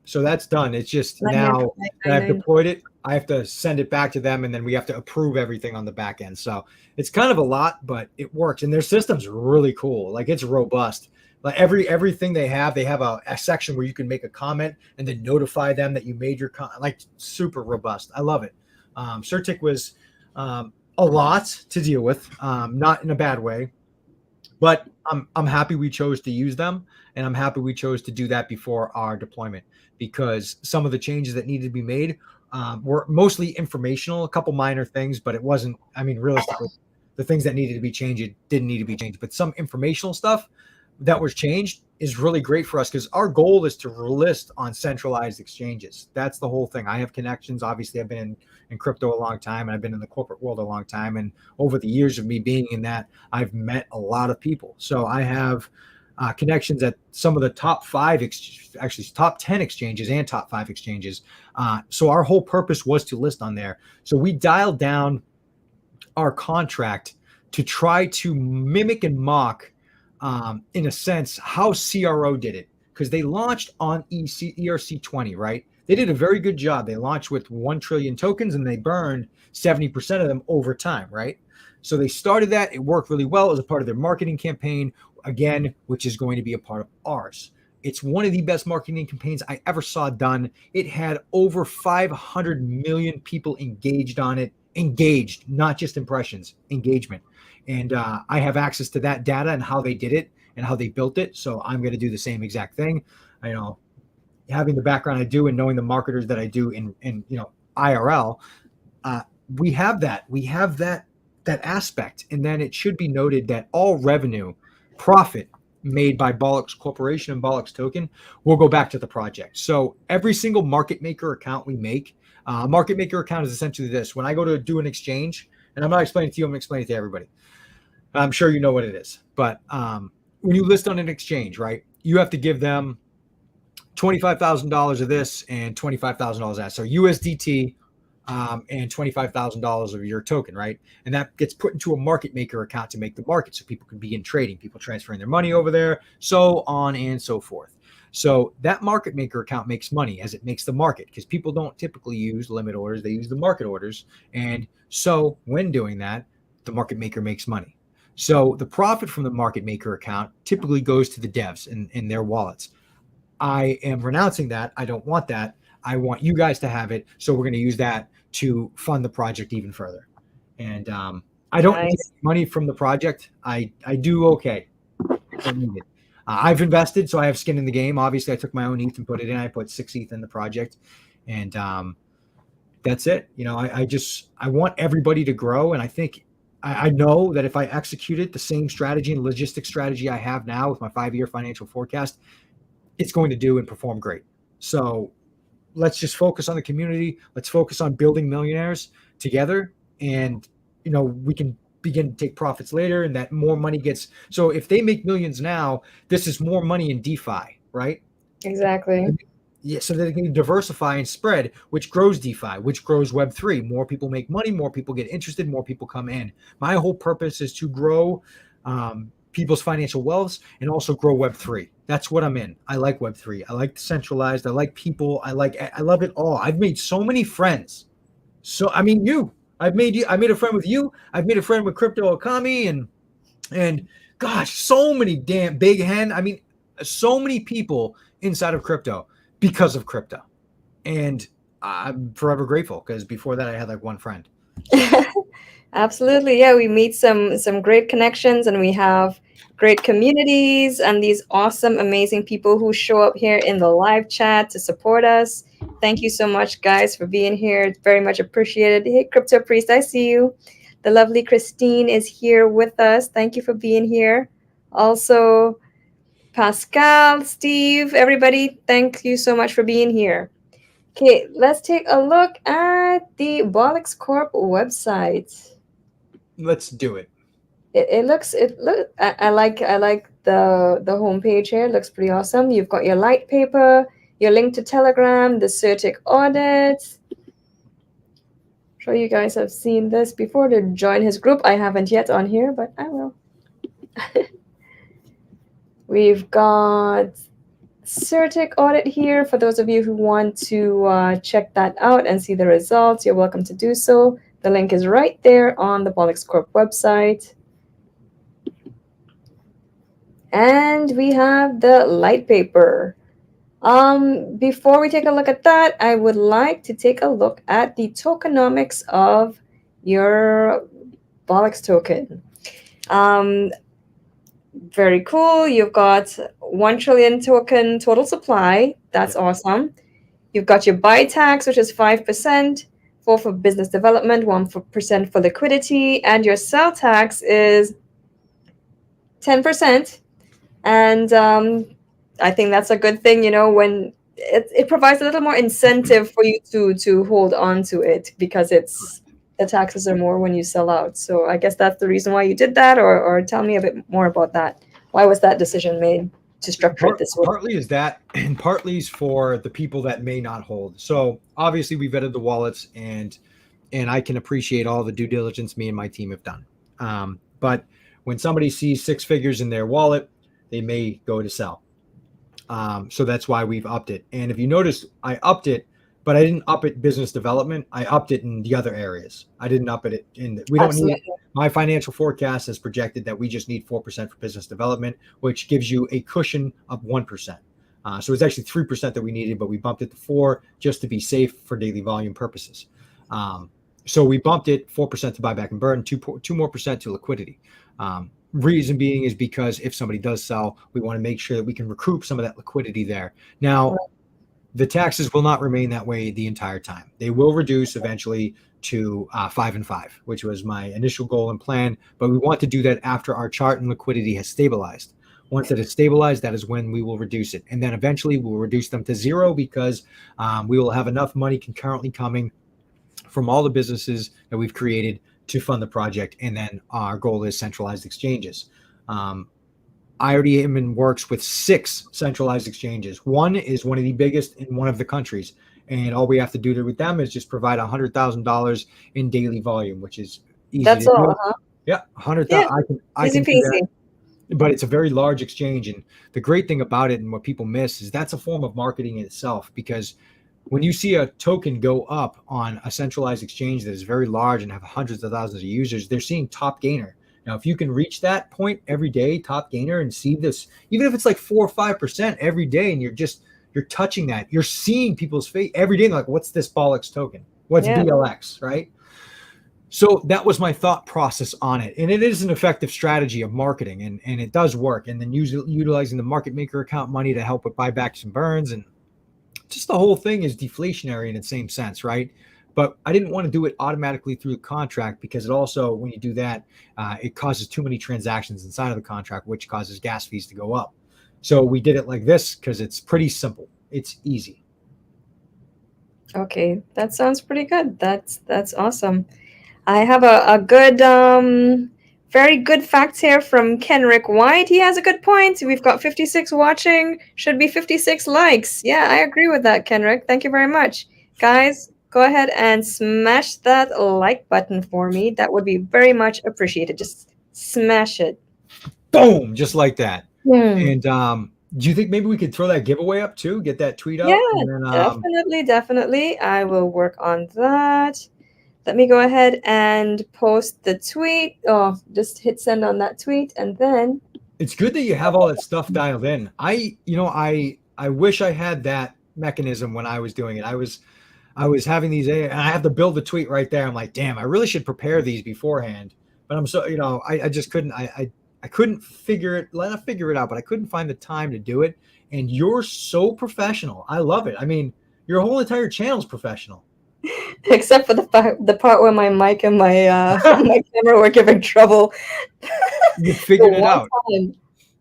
So that's done. It's just now that I've deployed it, I have to send it back to them, and then we have to approve everything on the back end. So it's kind of a lot, but it works. And their system's really cool. Like, it's robust. Like everything they have a section where you can make a comment and then notify them that you made your comment. Like, super robust. I love it. Certic was a lot to deal with, not in a bad way, but I'm happy we chose to use them, and I'm happy we chose to do that before our deployment, because some of the changes that needed to be made were mostly informational, a couple minor things, but it wasn't, I mean, realistically, the things that needed to be changed didn't need to be changed, but some informational stuff that was changed is really great for us, because our goal is to list on centralized exchanges. That's the whole thing. I have connections. Obviously, I've been in crypto a long time, and I've been in the corporate world a long time. And over the years of me being in that, I've met a lot of people. So I have connections at some of the top 10 exchanges and top 5 exchanges. So our whole purpose was to list on there. So we dialed down our contract to try to mimic and mock, in a sense, how CRO did it, because they launched on ERC20, right? They did a very good job. They launched with 1 trillion tokens, and they burned 70% of them over time, right? So they started that. It worked really well. It was a part of their marketing campaign, again, which is going to be a part of ours. It's one of the best marketing campaigns I ever saw done. It had over 500 million people engaged on it. Engaged, not just impressions, engagement. And I have access to that data and how they did it and how they built it. So I'm going to do the same exact thing. You know, having the background I do and knowing the marketers that I do in IRL, we have that aspect. And then it should be noted that all revenue, profit made by Bollocks Corporation and BolixToken will go back to the project. So every single market maker account we make, market maker account is essentially this. When I go to do an exchange, and I'm not explaining it to you, I'm explaining it to everybody. I'm sure you know what it is. But when you list on an exchange, right, you have to give them $25,000 of this and $25,000 of that. So USDT and $25,000 of your token, right? And that gets put into a market maker account to make the market, so people can begin trading, people transferring their money over there, so on and so forth. So that market maker account makes money as it makes the market, because people don't typically use limit orders, they use the market orders. And so when doing that, the market maker makes money. So the profit from the market maker account typically goes to the devs in their wallets. I am renouncing that. I don't want that. I want you guys to have it. So we're going to use that to fund the project even further. And I don't need money from the project. I do okay. I don't need it. I've invested, so I have skin in the game. Obviously, I took my own ETH and put it in. I put 6 ETH in the project. And that's it. You know, I want everybody to grow. And I think I know that if I executed the same strategy and logistics strategy I have now with my 5-year financial forecast, it's going to do and perform great. So let's just focus on the community. Let's focus on building millionaires together. And, you know, we can begin to take profits later, and that more money gets. So if they make millions now, this is more money in DeFi, right? Exactly. Yeah, so they can diversify and spread, which grows DeFi, which grows Web3. More people make money, more people get interested, more people come in. My whole purpose is to grow people's financial wealths and also grow Web3. That's what I'm in. I like Web3. I like decentralized. I like people. I love it all. I've made so many friends. So I mean, I made a friend with you. I've made a friend with Crypto Okami and gosh, so many damn big hen. I mean, so many people inside of crypto because of crypto. And I'm forever grateful because before that I had like one friend. So. Absolutely. Yeah, we meet some great connections, and we have great communities and these awesome, amazing people who show up here in the live chat to support us. Thank you so much, guys, for being here. It's very much appreciated. Hey, Crypto Priest, I see you. The lovely Christine is here with us. Thank you for being here. Also, Pascal, Steve, everybody, thank you so much for being here. Okay, let's take a look at the Bollocks Corp website. Let's do it. I like the homepage here. It looks pretty awesome. You've got your light paper, your link to Telegram, the CertiK audits. Sure you guys have seen this before. To join his group, I haven't yet on here, but I will. We've got CertiK audit here. For those of you who want to check that out and see the results, you're welcome to do so. The link is right there on the Bollocks Corp website. And we have the light paper. Before we take a look at that, I would like to take a look at the tokenomics of your Bollocks token. Very cool. You've got 1 trillion token total supply. That's awesome. You've got your buy tax, which is 5%, 4 for business development, 1% for liquidity, and your sell tax is 10%. And I think that's a good thing, when it provides a little more incentive for you to hold on to it, because the taxes are more when you sell out. So I guess that's the reason why you did that, or tell me a bit more about that. Why was that decision made to structure it this way? Partly is that, and partly is for the people that may not hold. So obviously we vetted the wallets, and I can appreciate all the due diligence me and my team have done. But when somebody sees 6 figures in their wallet, they may go to sell. So that's why we've upped it. And if you notice, I upped it, but I didn't up it business development. I upped it in the other areas. I didn't up it in. We don't need. My financial forecast has projected that we just need 4% for business development, which gives you a cushion of 1%. So it's actually 3% that we needed, but we bumped it to 4 just to be safe for daily volume purposes. So we bumped it 4% to buyback and burn, 2 more percent to liquidity. Reason being is because if somebody does sell, we want to make sure that we can recoup some of that liquidity there. Now, the taxes will not remain that way the entire time. They will reduce eventually to 5 and 5, which was my initial goal and plan. But we want to do that after our chart and liquidity has stabilized. Once it is stabilized, that is when we will reduce it. And then eventually we'll reduce them to 0, because we will have enough money concurrently coming from all the businesses that we've created to fund the project. And then our goal is centralized exchanges. I already am in works with 6 centralized exchanges. One is one of the biggest in one of the countries. And all we have to do with them is just provide $100,000 in daily volume, which is easy. That's to all, do. huh? Yeah, 100,000. I can do that. But it's a very large exchange. And the great thing about it, and what people miss, is that's a form of marketing in itself, because when you see a token go up on a centralized exchange that is very large and have hundreds of thousands of users, they're seeing top gainer. Now, if you can reach that point every day, top gainer, and see this, even if it's like 4 or 5% every day, and you're touching that, you're seeing people's face every day. Like, what's this Bollocks token? What's BLX, right? So that was my thought process on it. And it is an effective strategy of marketing, and it does work. And then utilizing the market maker account money to help with buybacks and burns, and just the whole thing is deflationary in the same sense, right? But I didn't want to do it automatically through the contract, because it also, when you do that, it causes too many transactions inside of the contract, which causes gas fees to go up. So we did it like this because it's pretty simple. It's easy. Okay, that sounds pretty good. That's awesome. I have a good, very good facts here from Kenrick White. He has a good point. We've got 56 watching, should be 56 likes. Yeah, I agree with that, Kenrick. Thank you very much. Guys, go ahead and smash that like button for me. That would be very much appreciated. Just smash it. Boom, just like that. Hmm. And do you think maybe we could throw that giveaway up too? Get that tweet Yeah, up, and then definitely. I will work on that. Let me go ahead and post the tweet. Oh, just hit send on that tweet, and then it's good that you have all that stuff dialed in. I wish I had that mechanism when I was doing it. I was having these, and I have to build the tweet right there. I'm like, damn, I really should prepare these beforehand. But I'm so, I just couldn't. I couldn't figure it out, but I couldn't find the time to do it. And you're so professional. I love it. I mean, your whole entire channel is professional. except for the part where my mic and my my camera were giving trouble. You figured it out.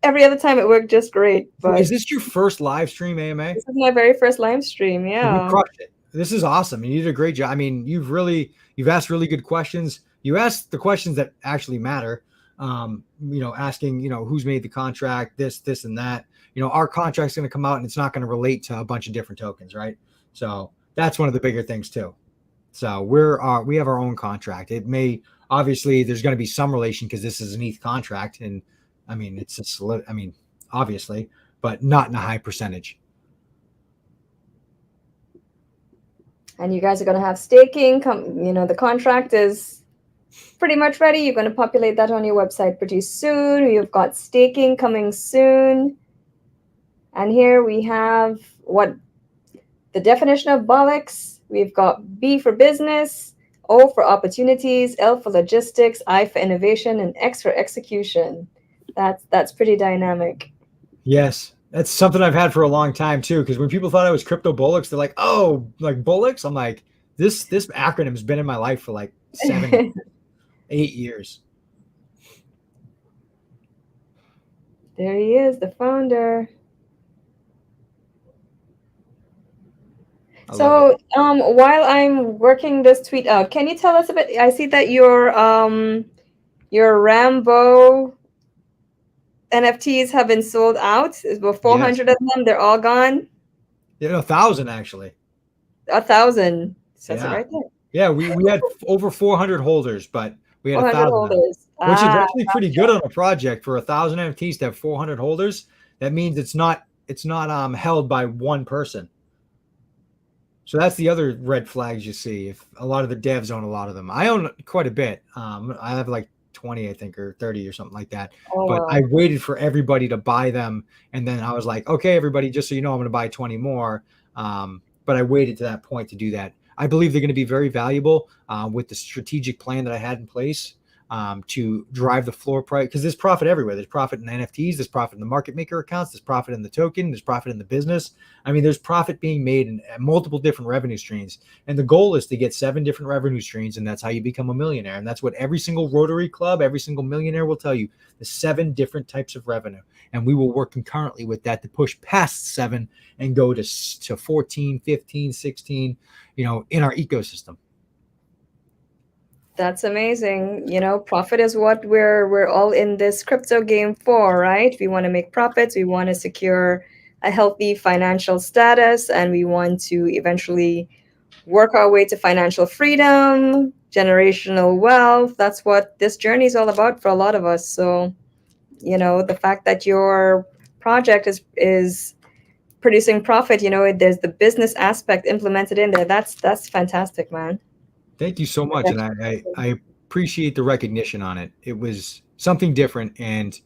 Every other time it worked just great. But Is this your first live stream AMA? this is my very first live stream. Yeah, You crushed it. This is awesome. You did a great job. I mean, you've asked really good questions. You asked the questions that actually matter. Asking, who's made the contract, this, and that. Our contract's going to come out and it's not going to relate to a bunch of different tokens, right? So that's one of the bigger things too. So we have our own contract. It may, obviously there's going to be some relation because this is an ETH contract, and I mean obviously, but not in a high percentage. and you guys are going to have staking. The contract is pretty much ready. You're going to populate that on your website pretty soon. You've got staking coming soon. And here we have what the definition of Bollocks. We've got B for business, O for opportunities, L for logistics, I for innovation, and X for execution. That's pretty dynamic. Yes. That's something I've had for a long time too. Because when people thought I was CryptoBolix, they're like, "Oh, like Bollocks." I'm like, this acronym has been in my life for like 7, 8 years. There he is, the founder. So, while I'm working this tweet out, can you tell us a bit? I see that your Rambo NFTs have been sold out. There's about 400 of them. They're all gone. 1,000 actually. 1,000. Says it right there. Yeah, we had over 400 holders, but we had 1,000 holders, which is actually pretty good on a project for 1,000 NFTs to have 400 holders. That means it's not held by one person. So that's the other red flags you see. If a lot of the devs own a lot of them, I own quite a bit. I have like 20, I think, or 30 or something like that. But I waited for everybody to buy them, and then I was like, okay, everybody, just so you know, I'm going to buy 20 more. But I waited to that point to do that. I believe they're going to be very valuable with the strategic plan that I had in place to drive the floor price, because there's profit everywhere. There's profit in NFTs, there's profit in the market maker accounts, there's profit in the token, there's profit in the business. I mean, there's profit being made in multiple different revenue streams. And the goal is to get 7 different revenue streams, and that's how you become a millionaire. And that's what every single Rotary Club, every single millionaire will tell you, the 7 different types of revenue. And we will work concurrently with that to push past 7 and go to 14, 15, 16, in our ecosystem. That's amazing. Profit is what we're all in this crypto game for, right? We want to make profits. We want to secure a healthy financial status, and we want to eventually work our way to financial freedom, generational wealth. That's what this journey is all about for a lot of us. So, the fact that your project is producing profit, there's the business aspect implemented in there. That's fantastic, man. Thank you so much. And I appreciate the recognition on it. It was something different, and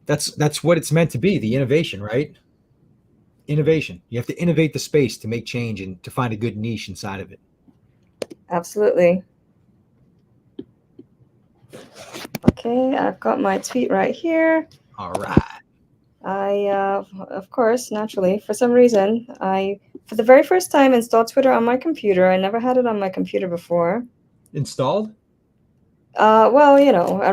that's what it's meant to be, the innovation, right? Innovation. You have to innovate the space to make change and to find a good niche inside of it. Absolutely. Okay, I've got my tweet right here. All right. Of course, naturally, for some reason, for the very first time, installed Twitter on my computer. I never had it on my computer before. Installed? Well,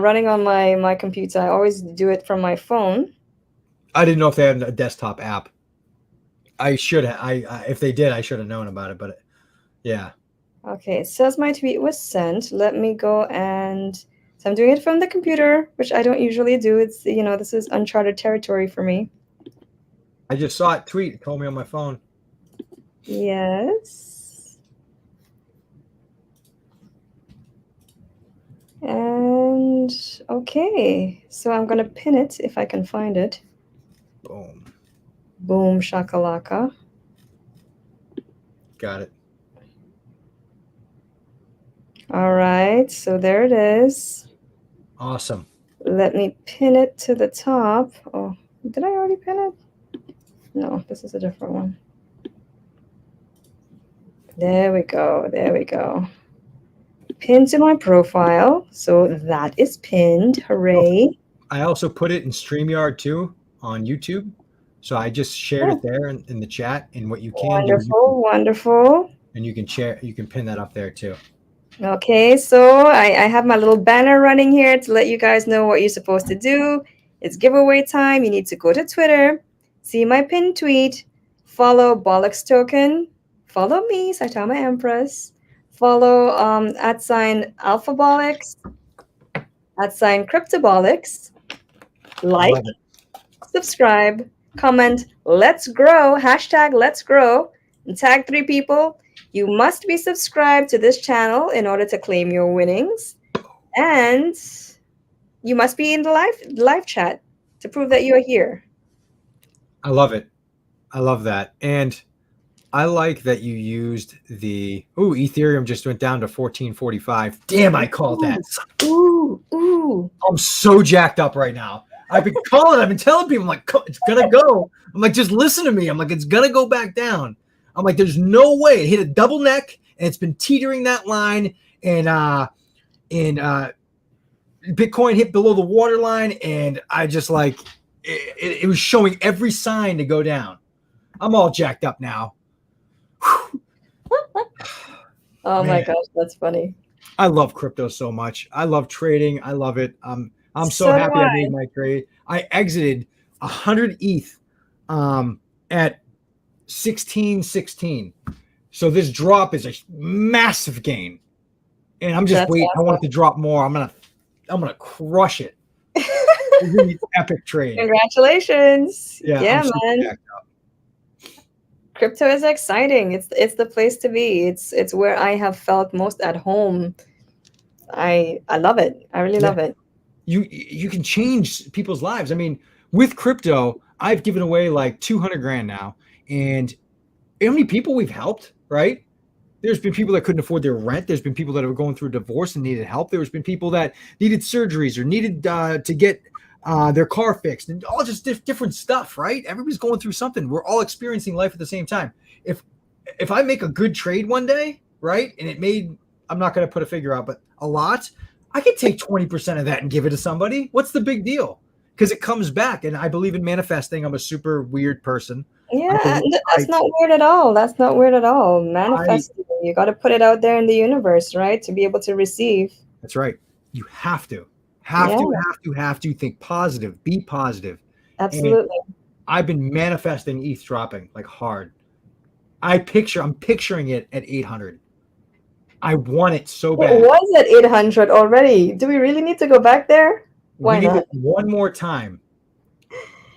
running on my computer. I always do it from my phone. I didn't know if they had a desktop app. I should have. If they did, I should have known about it. But yeah. Okay, it says my tweet was sent. Let me go and so I'm doing it from the computer, which I don't usually do. It's this is uncharted territory for me. I just saw it tweet. It told me on my phone. Yes. And okay, so I'm gonna pin it if I can find it. Boom. Boom shakalaka. Got it. All right, so there it is. Awesome. Let me pin it to the top. Oh, did I already pin it? No, this is a different one. There we go. There we go. Pin to my profile. So that is pinned. Hooray. I also put it in StreamYard too on YouTube. So I just shared it there in the chat. And what you can Wonderful, wonderful. and you can share, you can pin that up there too. Okay, so I have my little banner running here to let you guys know what you're supposed to do. It's giveaway time. You need to go to Twitter, see my pinned tweet, follow BolixToken, follow me, Saitama Empress, follow @AlphaBolix, @CryPTOBOLIX, like, subscribe, comment, let's grow, hashtag let's grow, and tag 3 people. You must be subscribed to this channel in order to claim your winnings. And you must be in the live chat to prove that you're here. I love it. I love that. And I like that you used the Ethereum just went down to 1445. Damn, I called that. Ooh. I'm so jacked up right now. I've been telling people, I'm like, it's gonna go. I'm like, just listen to me. I'm like, it's gonna go back down. I'm like, there's no way. It hit a double neck and it's been teetering that line. And Bitcoin hit below the waterline, and I just like it was showing every sign to go down. I'm all jacked up now. Oh my gosh, that's funny. I love crypto so much. I love trading. I love it. I'm so happy I made my trade. I exited 100 ETH at 16.16. So this drop is a massive gain. And I'm just waiting. Awesome. I want it to drop more. I'm gonna crush it. Really epic trade. Congratulations. Yeah, man. Crypto is exciting. It's the place to be. It's where I have felt most at home. I love it. I really love it. You can change people's lives. I mean, with crypto, I've given away like 200 grand now. And how many people we've helped, right? There's been people that couldn't afford their rent. There's been people that were going through divorce and needed help. There's been people that needed surgeries or needed to get their car fixed and all just different stuff, right? Everybody's going through something. We're all experiencing life at the same time. If I make a good trade one day, right, and it made, I'm not going to put a figure out, but a lot, I could take 20% of that and give it to somebody. What's the big deal? Because it comes back, and I believe in manifesting. I'm a super weird person. Yeah, that's not weird at all. That's not weird at all. Manifesting, you got to put it out there in the universe, right, to be able to receive. That's right. You have to think positive, be positive. Absolutely. And I've been manifesting ETH dropping like hard. I'm picturing it at 800. I want it so bad. It was at 800 already. Do we really need to go back there? Why not? It one more time.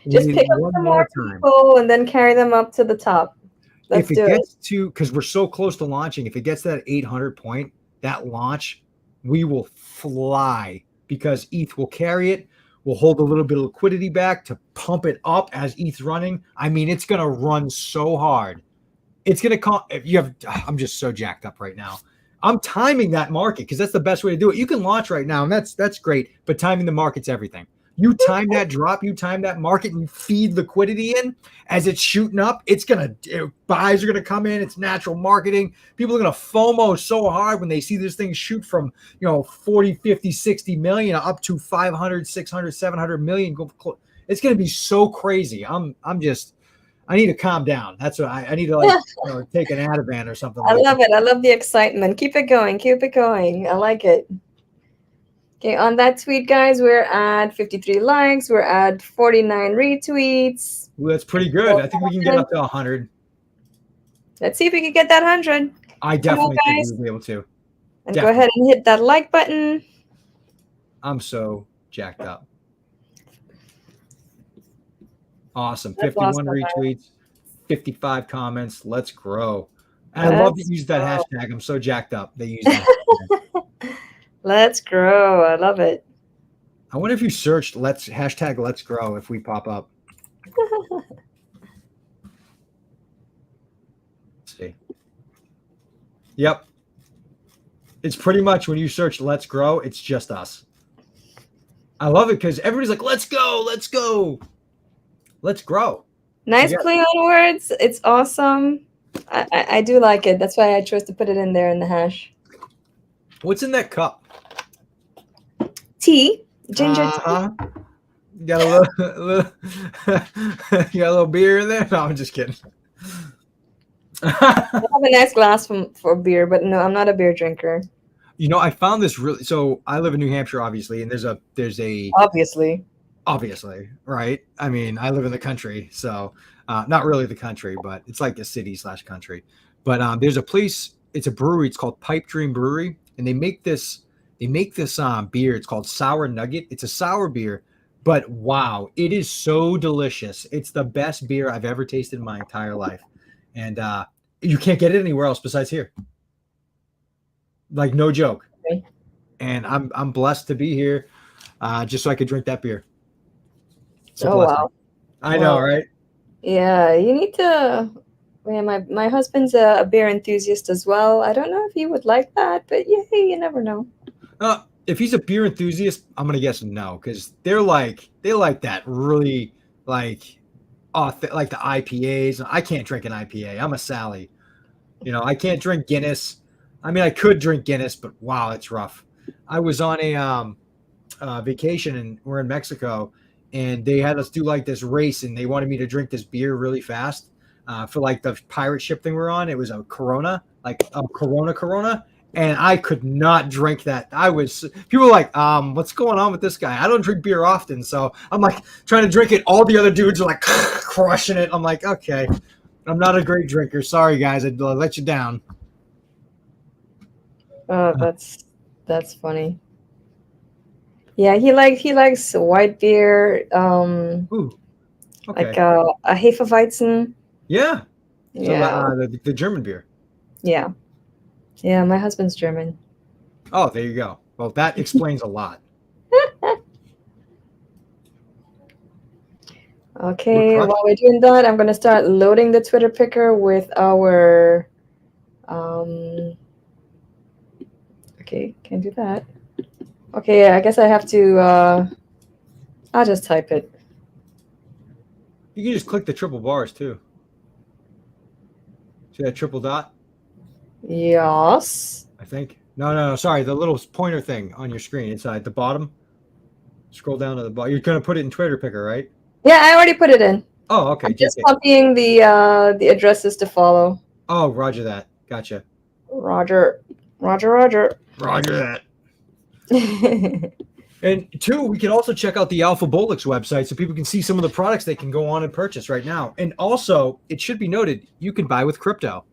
Just pick up some more people and then carry them up to the top. If it gets to, because we're so close to launching, if it gets to that 800 point, that launch, we will fly because ETH will carry it. We'll hold a little bit of liquidity back to pump it up as ETH's running. I mean, it's going to run so hard. It's going to come. I'm just so jacked up right now. I'm timing that market because that's the best way to do it. You can launch right now, and that's great, but timing the market's everything. You time that drop, you time that market, and you feed liquidity in as it's shooting up. Buys are gonna come in. It's natural marketing. People are gonna FOMO so hard when they see this thing shoot from 40, 50, 60 million up to 500, 600, 700 million. It's gonna be so crazy. I need to calm down. That's what I need to take an Ativan or something. I love it. I love the excitement. Keep it going. Keep it going. I like it. Okay, on that tweet, guys, we're at 53 likes. We're at 49 retweets. Well, that's pretty good. I think we can get up to 100. Let's see if we can get that 100. I Come on, definitely think guys. we'll be able to. And Definitely. go ahead and hit that like button. I'm so jacked up. Awesome. That's 51 awesome, man. retweets, 55 comments. Let's grow. And I love that you use that hashtag. I'm so jacked up. They use that. Let's grow. I love it. I wonder if you searched hashtag let's grow if we pop up. Let's see. Yep. It's pretty much when you search let's grow, it's just us. I love it because everybody's like, let's go, let's go. Let's grow. Nice play on words. It's awesome. I do like it. That's why I chose to put it in there in the hash. What's in that cup? Tea. Ginger tea. You got a little beer in there? No, I'm just kidding. I have a nice glass for beer, but no, I'm not a beer drinker. You know, I found this really. So I live in New Hampshire, obviously, and there's a obviously, right? I mean, I live in the country, so not really the country, but it's like a city/country. But there's a place. It's a brewery. It's called Pipe Dream Brewery, and they make this beer. It's called Sour Nugget. It's a sour beer, but wow, it is so delicious. It's the best beer I've ever tasted in my entire life, and you can't get it anywhere else besides here. Like, no joke. Okay. And I'm blessed to be here, just so I could drink that beer. Oh wow! I know, right? Yeah, you need to. Yeah, my husband's a beer enthusiast as well. I don't know if he would like that, but yeah, you never know. If he's a beer enthusiast, I'm gonna guess no, because they like that really like the IPAs. I can't drink an IPA. I'm a Sally. You know, I can't drink Guinness. I mean, I could drink Guinness, but wow, it's rough. I was on a vacation and we're in Mexico, and they had us do like this race, and they wanted me to drink this beer really fast for like the pirate ship thing we're on. It was a Corona, like a Corona. And I could not drink that. People were like, what's going on with this guy? I don't drink beer often. So I'm like trying to drink it. All the other dudes are like crushing it. I'm like, okay, I'm not a great drinker. Sorry, guys. I'd let you down. Oh, that's funny. Yeah, he likes white beer. Ooh, okay. Like a Hefeweizen. Yeah. Yeah. So the German beer. Yeah. Yeah, my husband's German. Oh, there you go. Well, that explains a lot. Okay, while we're doing that, I'm gonna start loading the Twitter picker with our. Okay, can't do that. Okay, I guess I have to. I'll just type it. You can just click the triple bars too. See that triple dot? Yes. I think. No. Sorry, the little pointer thing on your screen inside the bottom. Scroll down to the bottom. You're gonna put it in Twitter picker, right? Yeah, I already put it in. Oh, okay. I'm just copying the addresses to follow. Oh, roger that. Gotcha. Roger. Roger that. And two, we can also check out the BolixToken website so people can see some of the products they can go on and purchase right now. And also, it should be noted, you can buy with crypto.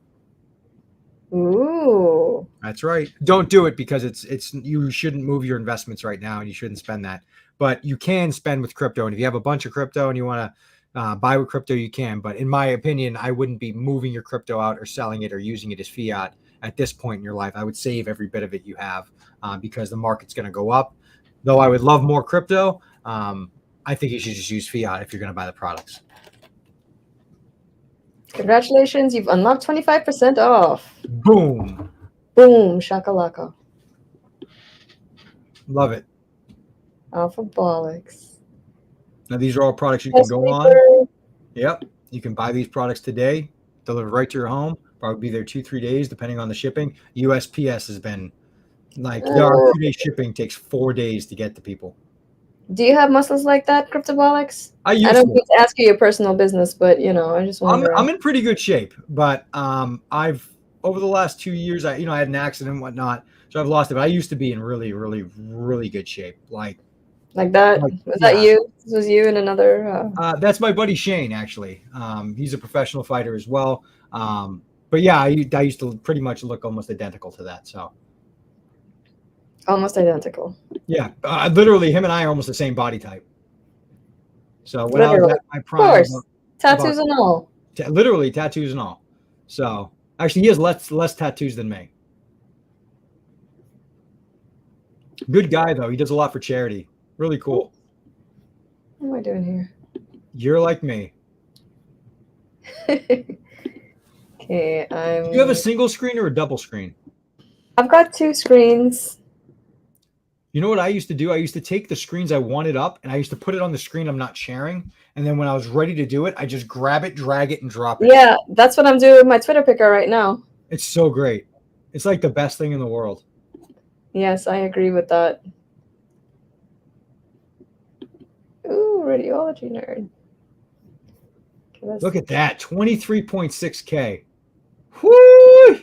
Ooh. That's right. Don't do it because it's you shouldn't move your investments right now and you shouldn't spend that. But you can spend with crypto. And if you have a bunch of crypto and you want to buy with crypto, you can. But in my opinion, I wouldn't be moving your crypto out or selling it or using it as fiat at this point in your life. I would save every bit of it you have because the market's going to go up. Though I would love more crypto, I think you should just use fiat if you're going to buy the products. Congratulations, you've unlocked 25% off. Boom. Boom, shakalaka. Love it. Alpha Bollocks. Now, these are all products you can go on. Yep. You can buy these products today, delivered right to your home. Probably be there 2-3 days, depending on the shipping. USPS has been like, our 2-day shipping takes 4 days to get to people. Do you have muscles like that, CRYPTOBOLIX? I don't need to ask you your personal business, but I just wonder. I'm in pretty good shape, but I've over the last 2 years, I had an accident and whatnot, so I've lost it. But I used to be in really, really, really good shape, like that. Was that you? This was you and another. That's my buddy Shane. Actually, he's a professional fighter as well. But yeah, I used to pretty much look almost identical to that. So Almost identical. yeah, literally, him and I are almost the same body type. So when I was Literally. at my Of prime, course. Tattoos and all. literally tattoos and all. So actually, he has less tattoos than me. Good guy though. He does a lot for charity. Really cool. What am I doing here? You're like me. Okay, Do you have a single screen or a double screen? I've got 2 screens. You know what I used to do? I used to take the screens I wanted up and I used to put it on the screen I'm not sharing. And then when I was ready to do it, I just grab it, drag it, and drop it. Yeah, that's what I'm doing with my Twitter picker right now. It's so great. It's like the best thing in the world. Yes, I agree with that. Ooh, radiology nerd. Okay, Look at that, 23.6K. Whoo!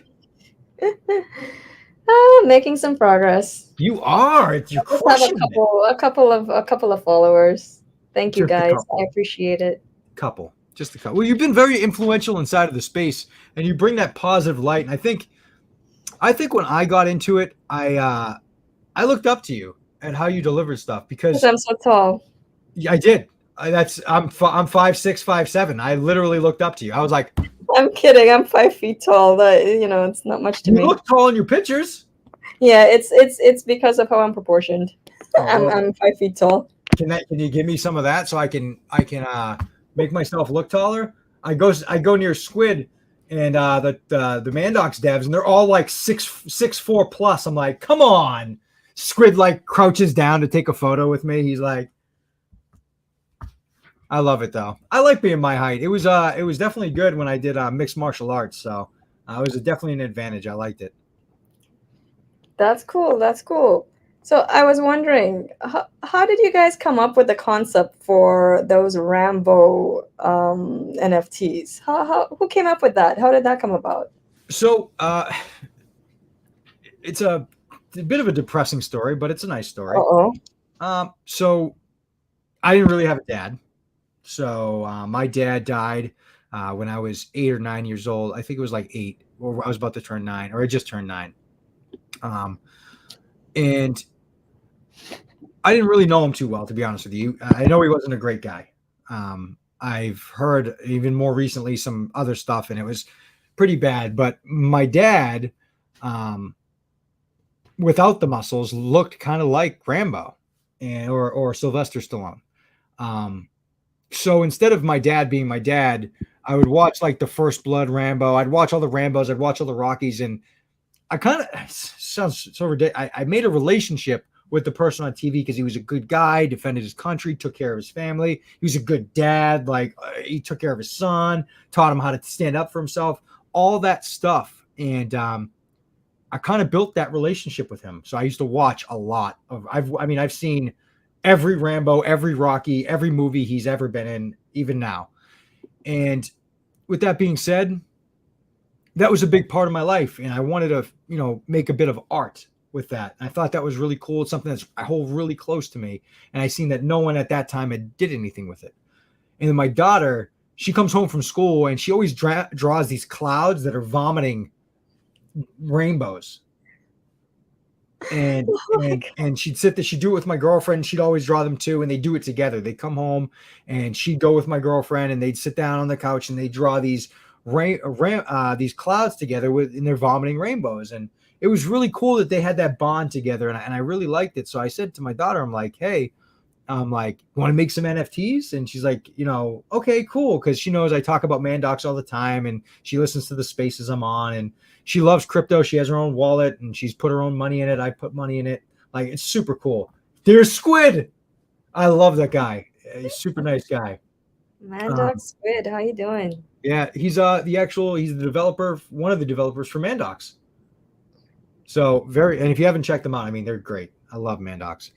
Making some progress. You are. You're I just have crushing a couple of followers. Thank you Just a guys. couple. I appreciate it. Just a couple. Well, you've been very influential inside of the space, and you bring that positive light. And I think when I got into it, I looked up to you and how you delivered stuff because I'm so tall. I did. I'm 5'6", 5'7". I literally looked up to you. I was like, I'm kidding. I'm 5 feet tall. That it's not much to you me. look tall in your pictures. Yeah, it's because of how I'm proportioned. Oh, well, I'm 5 feet tall. can you give me some of that so I can make myself look taller? I go near Squid and the Mandox devs, and they're all like 6'4" plus. I'm like, come on. Squid like crouches down to take a photo with me. He's like, I love it though. I like being my height. It was definitely good when I did mixed martial arts. So it was definitely an advantage. I liked it. That's cool. That's cool. So I was wondering, how did you guys come up with the concept for those Rambo NFTs? Who came up with that? How did that come about? So it's a bit of a depressing story, but it's a nice story. So I didn't really have a dad. So my dad died when I was 8 or 9 years old. I think it was like 8, or I was about to turn 9, or I just turned 9. And I didn't really know him too well, to be honest with you. I know he wasn't a great guy. I've heard even more recently some other stuff, and it was pretty bad. But my dad, without the muscles, looked kind of like Rambo or Sylvester Stallone. So instead of my dad being my dad, I would watch like the First Blood Rambo. I'd watch all the Rambos. I'd watch all the Rockies. And I kind of, sounds so ridiculous. I made a relationship with the person on TV because he was a good guy, defended his country, took care of his family. He was a good dad. Like he took care of his son, taught him how to stand up for himself, all that stuff. And I kind of built that relationship with him. So I used to watch a lot of, I've seen every Rambo, every Rocky, every movie he's ever been in, even now. And with that being said, that was a big part of my life. And I wanted to, make a bit of art with that. And I thought that was really cool. It's something that's I hold really close to me. And I seen that no one at that time had did anything with it. And then my daughter, she comes home from school and she always draws these clouds that are vomiting rainbows. And and she'd sit there, she'd do it with my girlfriend. She'd always draw them too, and they do it together. They come home and she'd go with my girlfriend, and they'd sit down on the couch and they draw these these clouds together and they're vomiting rainbows. And it was really cool that they had that bond together, and I really liked it. So I said to my daughter, I'm like, hey, want to make some NFTs? And she's like, okay, cool, because she knows I talk about Mandox all the time, and she listens to the spaces I'm on, and she loves crypto. She has her own wallet, and she's put her own money in it. I put money in it. Like, it's super cool. There's Squid. I love that guy. He's a super nice guy. Mandox Squid, how you doing? Yeah, he's the developer, one of the developers for Mandox. So and if you haven't checked them out, they're great. I love Mandox.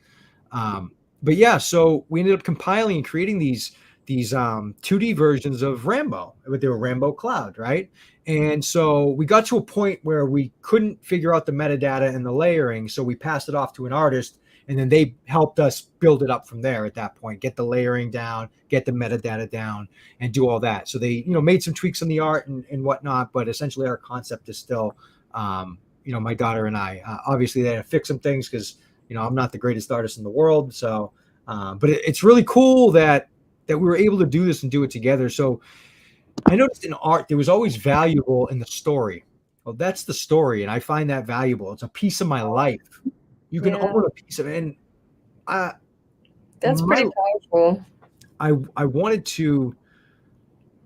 But yeah, so we ended up compiling and creating these 2D versions of Rambo with their Rambo Cloud, right? And so we got to a point where we couldn't figure out the metadata and the layering, so we passed it off to an artist, And then they helped us build it up from there at that point, get the layering down, get the metadata down, and do all that. So they, made some tweaks on the art and whatnot, but essentially our concept is still, my daughter and I. Obviously, they had to fix some things because, I'm not the greatest artist in the world. So, but it's really cool that we were able to do this and do it together. So I noticed in art, there was always valuable in the story. Well, that's the story, and I find that valuable. It's a piece of my life. You can own a piece of it. And that's pretty powerful. I wanted to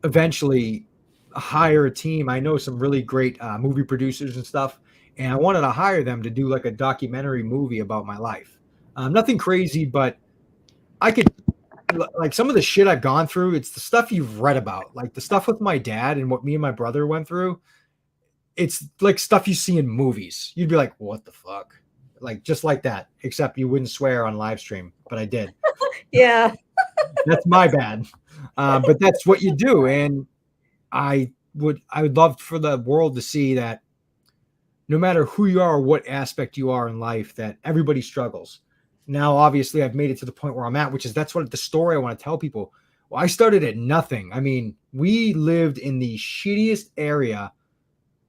eventually hire a team. I know some really great movie producers and stuff, and I wanted to hire them to do like a documentary movie about my life. Nothing crazy, but I could, like, some of the shit I've gone through, it's the stuff you've read about, like the stuff with my dad and what me and my brother went through. It's like stuff you see in movies. You'd be like, what the fuck? Like, just like that, except you wouldn't swear on live stream, but I did. Yeah. That's my bad. But that's what you do. And I would love for the world to see that no matter who you are or what aspect you are in life, that everybody struggles. Now, obviously, I've made it to the point where I'm at, that's what the story I want to tell people. Well, I started at nothing. I mean, we lived in the shittiest area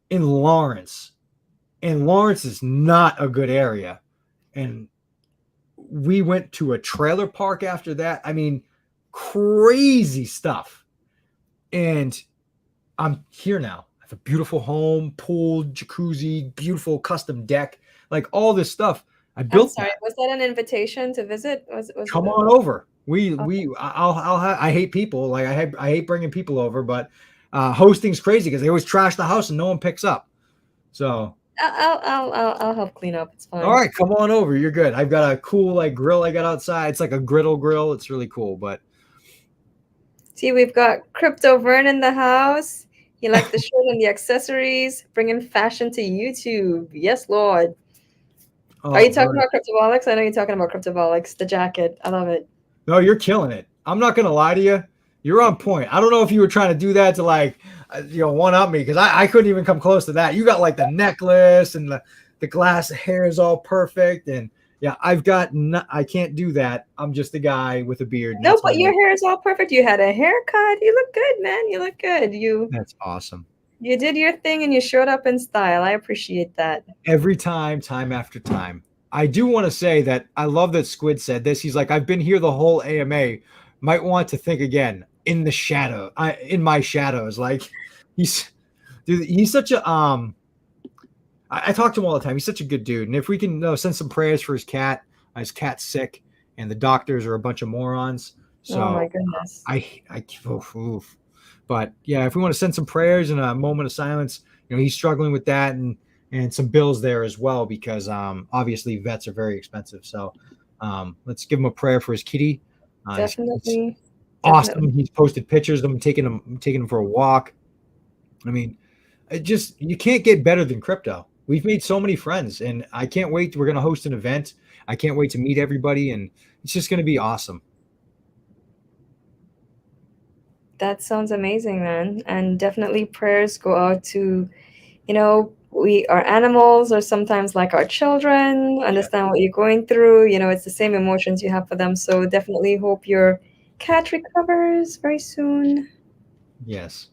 in Lawrence, and Lawrence is not a good area. And we went to a trailer park after that. I mean, crazy stuff. And I'm here now. I have a beautiful home, pool, jacuzzi, beautiful custom deck, like all this stuff. I built. I'm sorry, was that an invitation to visit? Come on over. I hate people. Like I hate bringing people over, but hosting's crazy because they always trash the house and no one picks up. So I'll help clean up. It's fine. All right, come on over. You're good. I've got a cool like grill I got outside. It's like a griddle grill. It's really cool. But see, we've got Crypto Vern in the house. He likes the shirt and the accessories, bringing fashion to YouTube. Yes, Lord. Are you talking about CRYPTOBOLIX? I know you're talking about CRYPTOBOLIX, the jacket. I love it. No, you're killing it. I'm not going to lie to you. You're on point. I don't know if you were trying to do that to like, one up me, because I couldn't even come close to that. You got like the necklace and the glass hair is all perfect. And yeah, I can't do that. I'm just a guy with a beard. No, but your hair is all perfect. You had a haircut. You look good, man. You look good. That's awesome. You did your thing and you showed up in style. I appreciate that. Every time after time. I do want to say that I love that Squid said this. He's like, I've been here the whole AMA. Might want to think again. In the shadow. In my shadows. Like, he's such a I talk to him all the time. He's such a good dude. And if we can send some prayers for his cat. His cat's sick and the doctors are a bunch of morons. So oh my goodness. Oof. But yeah, if we want to send some prayers and a moment of silence, he's struggling with that and some bills there as well, because obviously vets are very expensive. So let's give him a prayer for his kitty. Definitely. Awesome. He's posted pictures of him taking him for a walk. I mean, you can't get better than crypto. We've made so many friends, and I can't wait. We're going to host an event. I can't wait to meet everybody, and it's just going to be awesome. That sounds amazing, man. And definitely prayers go out to, we are animals or sometimes like our children, understand what you're going through. It's the same emotions you have for them. So definitely hope your cat recovers very soon. Yes.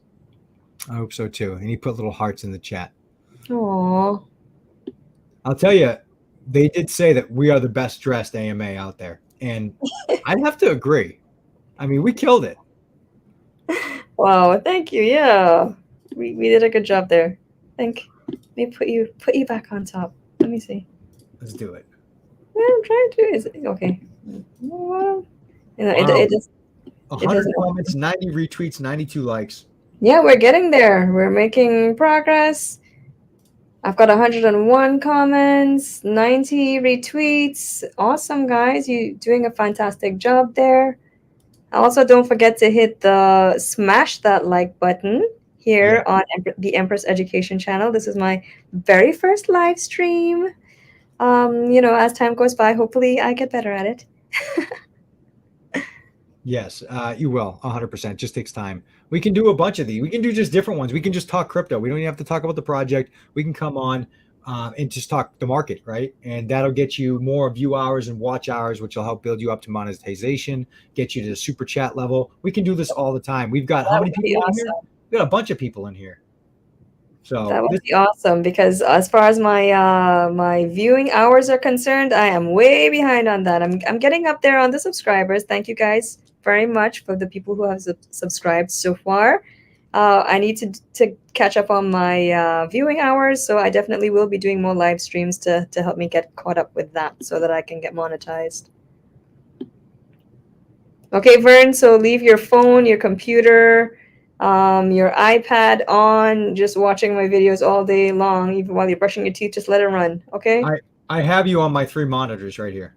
I hope so too. And he put little hearts in the chat. Aww. I'll tell you, they did say that we are the best dressed AMA out there. And I'd have to agree. I mean, we killed it. Wow, thank you. Yeah. We did a good job there. Let me put you back on top. Let me see. Let's do it. I'm trying to. Is it okay? It just 100 comments, 90 retweets, 92 likes. Yeah, we're getting there. We're making progress. I've got 101 comments, 90 retweets. Awesome, guys. You're doing a fantastic job there. Also, don't forget to smash that like button here on the Empress Education channel. This is my very first live stream. As time goes by, hopefully I get better at it. Yes, you will. 100%. Just takes time. We can do a bunch of these. We can do just different ones. We can just talk crypto. We don't even have to talk about the project. We can come on. and just talk the market, right? And that'll get you more view hours and watch hours, which will help build you up to monetization, get you to the super chat level. We can do this all the time. We've got how many people in here? We've got a bunch of people in here. So that would be awesome, because as far as my my viewing hours are concerned, I am way behind on that. I'm getting up there on the subscribers. Thank you guys very much for the people who have subscribed so far. I need to catch up on my viewing hours, so I definitely will be doing more live streams to help me get caught up with that so that I can get monetized. Okay, Vern, so leave your phone, your computer, your iPad on, just watching my videos all day long, even while you're brushing your teeth, just let it run, okay? I have you on my 3 monitors right here.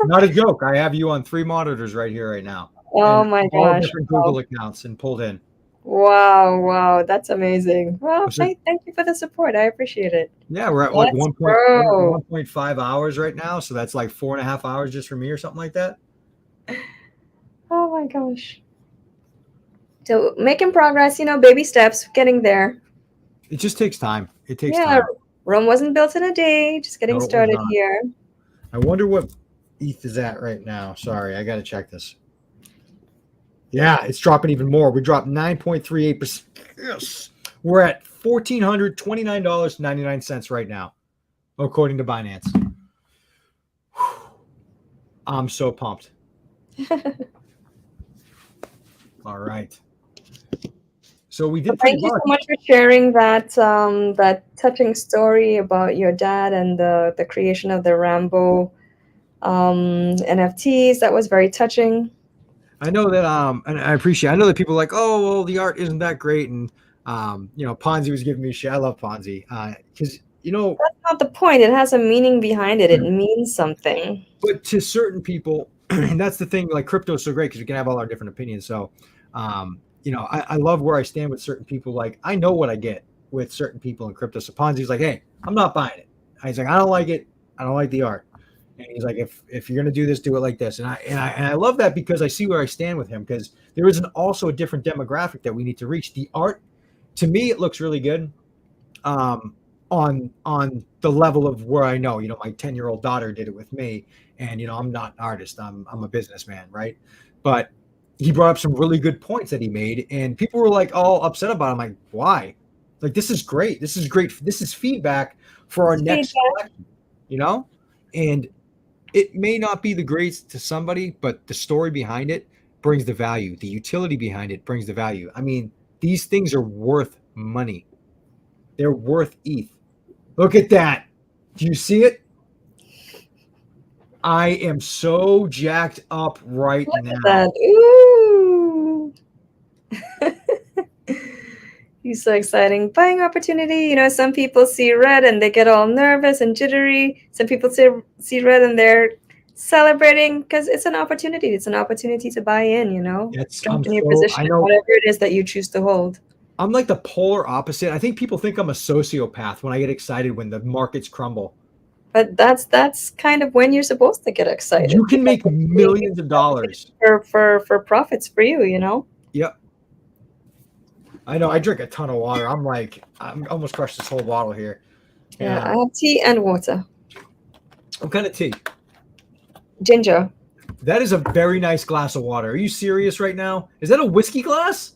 Not a joke. I have you on 3 monitors right here right now. Oh my all gosh. Different Google accounts and pulled in. Wow, that's amazing. Well, thank you for the support. I appreciate it. Yeah, we're at like 1.5 hours right now, so that's like 4.5 hours just for me or something like that. Oh my gosh. So making progress, baby steps, getting there. It just takes time. It takes time. Rome wasn't built in a day. Just getting started here. I wonder what ETH is at right now. Sorry, I got to check this. Yeah, it's dropping even more. We dropped 9.38%. Yes. We're at $1,429.99 right now, according to Binance. I'm so pumped. All right. So we did. Thank you so much for sharing that that touching story about your dad and the creation of the Rambo NFTs. That was very touching. I know that and I appreciate. I know that people are like, oh, well, the art isn't that great, and Ponzi was giving me shit. I love Ponzi because that's not the point. It has a meaning behind it. It means something. But to certain people, and that's the thing. Like crypto is so great because we can have all our different opinions. So, I love where I stand with certain people. Like I know what I get with certain people in crypto. So Ponzi's like, hey, I'm not buying it. He's like, I don't like it. I don't like the art. And he's like, if you're gonna do this, do it like this. And I love that because I see where I stand with him, because there is also a different demographic that we need to reach. The art, to me, it looks really good. On the level of where I know, my 10-year-old daughter did it with me, and I'm not an artist. I'm a businessman, right? But he brought up some really good points that he made, and people were like all upset about it. I'm like, why? Like, this is great. This is great. This is feedback for our next election, and it may not be the greatest to somebody, but the story behind it brings the value. The utility behind it brings the value. I mean, these things are worth money. They're worth ETH. Look at that. Do you see it? I am so jacked up right now. Look at that. Ooh. He's so exciting. Buying opportunity. Some people see red and they get all nervous and jittery. Some people see red and they're celebrating because it's an opportunity. It's an opportunity to buy in, strengthen your position, whatever it is that you choose to hold. I'm like the polar opposite. I think people think I'm a sociopath when I get excited when the markets crumble. But that's kind of when you're supposed to get excited. You can make millions of dollars for profits for you, Yep. I know. I drink a ton of water. I'm almost crushed this whole bottle here. Yeah, I have tea and water. What kind of tea? Ginger. That is a very nice glass of water. Are you serious right now? Is that a whiskey glass?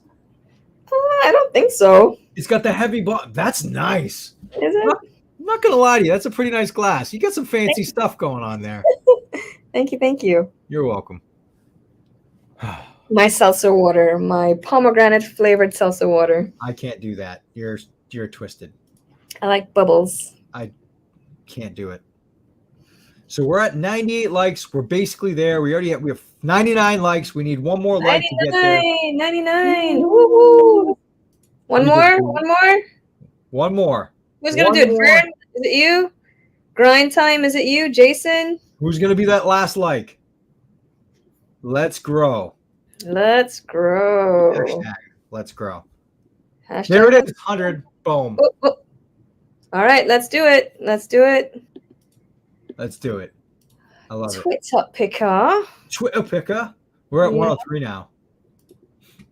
I don't think so. It's got the heavy bottom. That's nice. Is it? I'm not going to lie to you. That's a pretty nice glass. You got some fancy stuff going on there. Thank you. You're welcome. My seltzer water, my pomegranate flavored seltzer water. I can't do that. You're twisted. I like bubbles. I can't do it. So we're at 98 likes. We're basically there. We have 99 likes. We need one more like to get there. 99. Woo-hoo. One more. Who's going to do it? Vern? Is it you? Grind time, is it you? Jason? Who's going to be that last like? Let's grow. Let's grow. Hashtag let's grow. Hashtag there it is. 100. Boom. Oh. All right, let's do it. Let's do it. I love it. Twitter picker. We're at 103 now.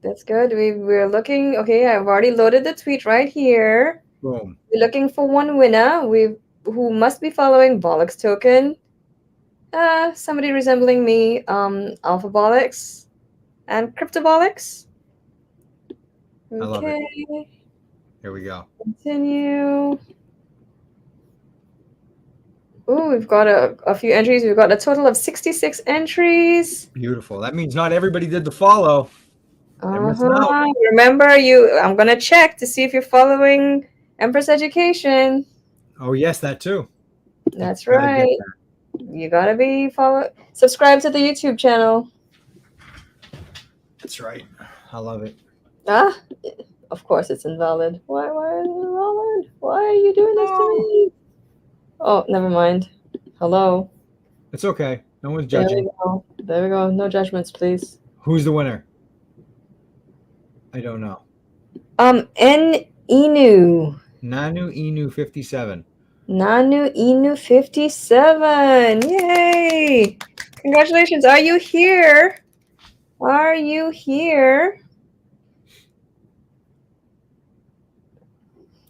That's good. We're looking. Okay, I've already loaded the tweet right here. Boom. We're looking for one winner. Who must be following BolixToken. Somebody resembling me, Alpha Bollocks and CRYPTOBOLIX. I love it. Okay. Here we go. Continue. Ooh, we've got a few entries. We've got a total of 66 entries. Beautiful. That means not everybody did the follow. They're missing out. Remember, I'm gonna check to see if you're following Empress Education. Oh yes, that too. That's Gotta get right. You gotta be subscribe to the YouTube channel. That's right. I love it. Ah, of course it's invalid. Why is it invalid? Why are you doing this to me? Oh, never mind. Hello. It's okay. No one's There judging. we go. There we go. No judgments, please. Who's the winner? I don't know. N Inu. Nanu Inu 57. Nanu Inu 57. Yay! Congratulations. Are you here? Are you here?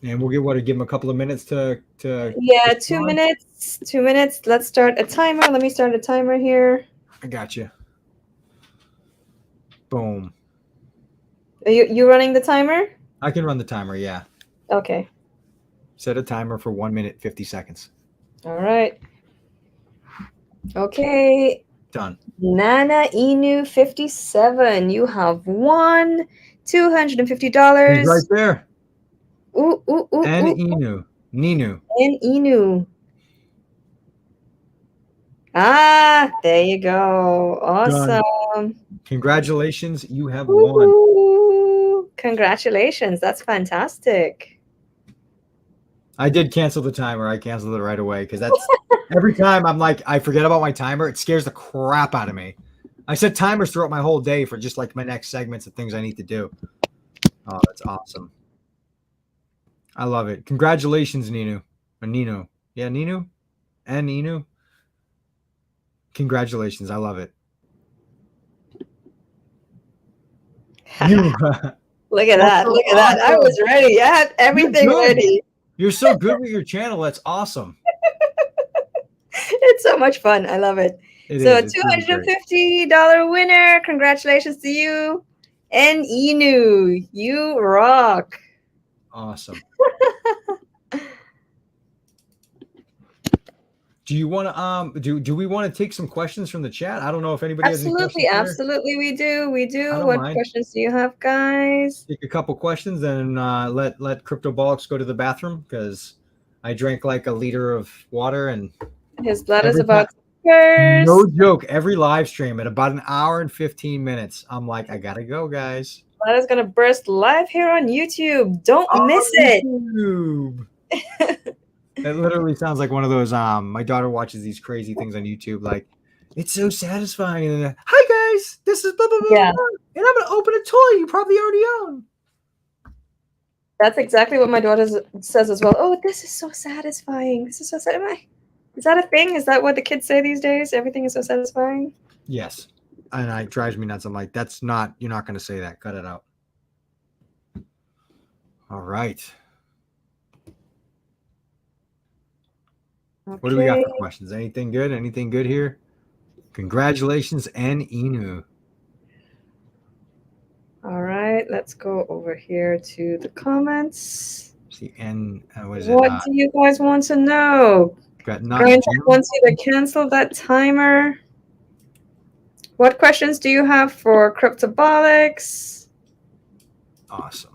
And we'll give him a couple of minutes to Yeah, respond. 2 minutes. 2 minutes. Let's start a timer. Let me start a timer here. I got you. Boom. Are you running the timer? I can run the timer, yeah. Okay. Set a timer for 1 minute, 50 seconds. All right. Okay. Done. Nana Inu 57. You have won $250. He's right there. Ooh. And Inu. Ninu. And Inu. Ah, there you go. Awesome. Done. Congratulations. You have won. Ooh, congratulations. That's fantastic. I did cancel the timer. I canceled it right away because that's every time I'm like, I forget about my timer. It scares the crap out of me. I set timers throughout my whole day for just like my next segments of things I need to do. Oh, that's awesome. I love it. Congratulations, Ninu. Or Nino. Yeah, Ninu and Ninu. Congratulations. I love it. Look at that. Look at that. I was ready. I had everything ready. You're so good with your channel. That's awesome. It's so much fun. I love it. So $250 winner. Congratulations to you. And Inu. You rock. Awesome. Do you want to do we want to take some questions from the chat? I don't know if anybody has any questions. Absolutely, we do. What mind. questions do you have, guys? Take a couple questions and let CryptoBolix go to the bathroom because I drank like a liter of water and his blood is about to burst. No joke. Every live stream at about an hour and 15 minutes, I'm like, I gotta go, guys. Blood is gonna burst live here on YouTube. Don't miss it. YouTube. It literally sounds like one of those. My daughter watches these crazy things on YouTube, like it's so satisfying. And then, hi guys, this is blah blah blah, Yeah. and I'm gonna open a toy you probably already own. That's exactly what my daughter says as well. Oh, this is so satisfying. This is so satisfying. Is that a thing? Is that what the kids say these days? Everything is so satisfying. Yes, and it drives me nuts. I'm like, that's not. You're not gonna say that. Cut it out. All right. Okay. What do we got for questions? Anything good? Anything good here? Congratulations, N Inu. All right, let's go over here to the comments. See, N. What is What do you guys want to know? Got Grant wants you to cancel that timer. What questions do you have for CryptoBolix? Awesome.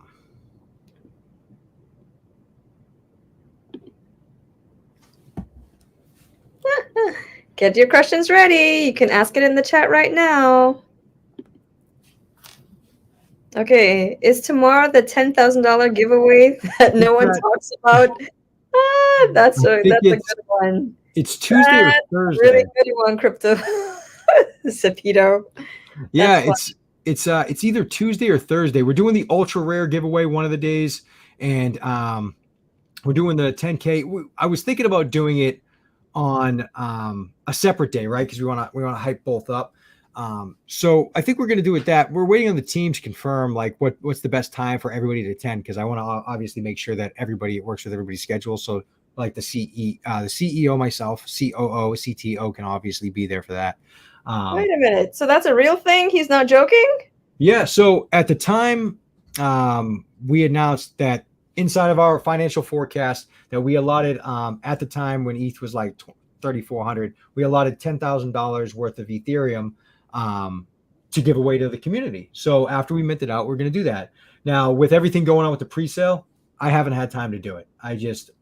Get your questions ready. You can ask it in the chat right now. Okay, is tomorrow the $10,000 giveaway that no one talks about? That's a good one. It's Tuesday or Thursday. Really good one, Crypto Sapito. Yeah, it's either Tuesday or Thursday. We're doing the ultra rare giveaway one of the days, and we're doing the 10K. I was thinking about doing it on a separate day, right? Because we want to hype both up. So I think we're going to do with that. We're waiting on the team to confirm like what's the best time for everybody to attend, because I want to obviously make sure that it works with everybody's schedule. So like the CEO, myself, COO, CTO can obviously be there for that. Wait a minute. So that's a real thing? He's not joking? Yeah. So at the time, we announced that inside of our financial forecast that we allotted at the time when ETH was like 3,400, we allotted $10,000 worth of Ethereum to give away to the community. So after we minted out, we're going to do that. Now, with everything going on with the pre-sale, I haven't had time to do it.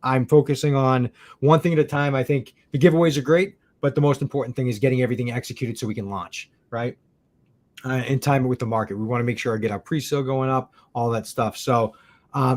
I'm focusing on one thing at a time. I think the giveaways are great, but the most important thing is getting everything executed so we can launch, right? In time with the market. We want to make sure I get our pre-sale going up, all that stuff. So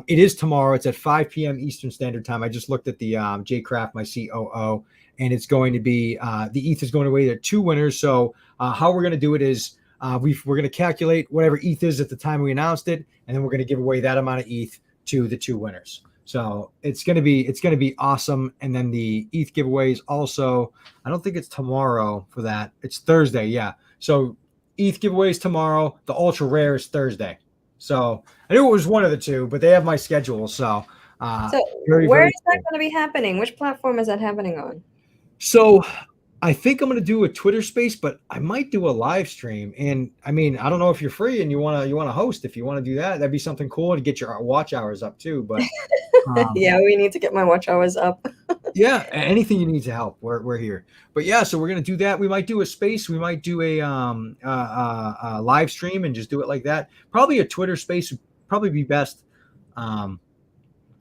it is tomorrow. It's at 5 p.m. Eastern Standard Time. I just looked at the Jay Kraft, my COO, and it's going to be the ETH is going away. There are two winners. So how we're going to do it is we're going to calculate whatever ETH is at the time we announced it, and then we're going to give away that amount of ETH to the two winners. So it's going to be awesome. And then the ETH giveaway is also, I don't think it's tomorrow for that. It's Thursday. Yeah. So ETH giveaways tomorrow. The ultra rare is Thursday. So I knew it was one of the two, but they have my schedule. So, where is that going to be happening? Which platform is that happening on? So I think I'm going to do a Twitter space, but I might do a live stream. And I mean, I don't know if you're free and you want to host. If you want to do that, that'd be something cool to get your watch hours up too. But yeah, we need to get my watch hours up. Yeah, anything you need to help, we're here. But yeah, so we're gonna do that. We might do a space. We might do a live stream and just do it like that. Probably a Twitter space would probably be best.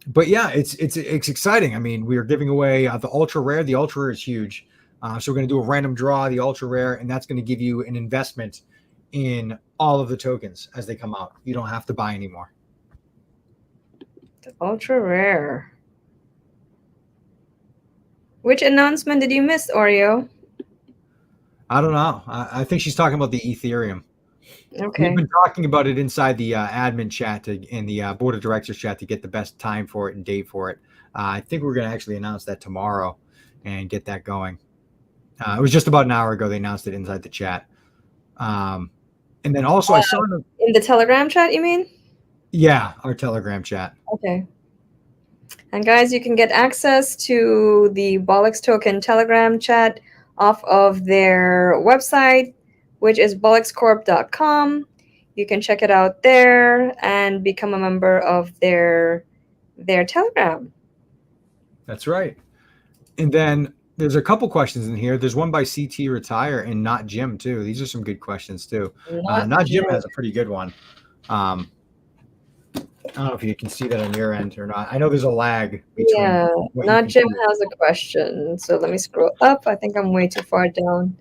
But yeah, it's exciting. I mean, we are giving away the ultra rare. The ultra rare is huge. So we're gonna do a random draw, the ultra rare, and that's gonna give you an investment in all of the tokens as they come out. You don't have to buy anymore. The ultra rare. Which announcement did you miss, Oreo? I don't know. I think she's talking about the Ethereum. Okay. We've been talking about it inside the admin chat and the board of directors chat to get the best time for it and date for it. I think we're going to actually announce that tomorrow and get that going. It was just about an hour ago they announced it inside the chat. And then also I saw in the Telegram chat, you mean? Yeah, our Telegram chat. Okay. And guys, you can get access to the BolixToken Telegram chat off of their website, which is BolixCorp.com. You can check it out there and become a member of their Telegram. That's right. And then there's a couple questions in here. There's one by CT Retire and Not Jim too. These are some good questions too. Not Jim has a pretty good one. I don't know if you can see that on your end or not. I know there's a lag between. Yeah, Not Jim has a question. So let me scroll up. I think I'm way too far down.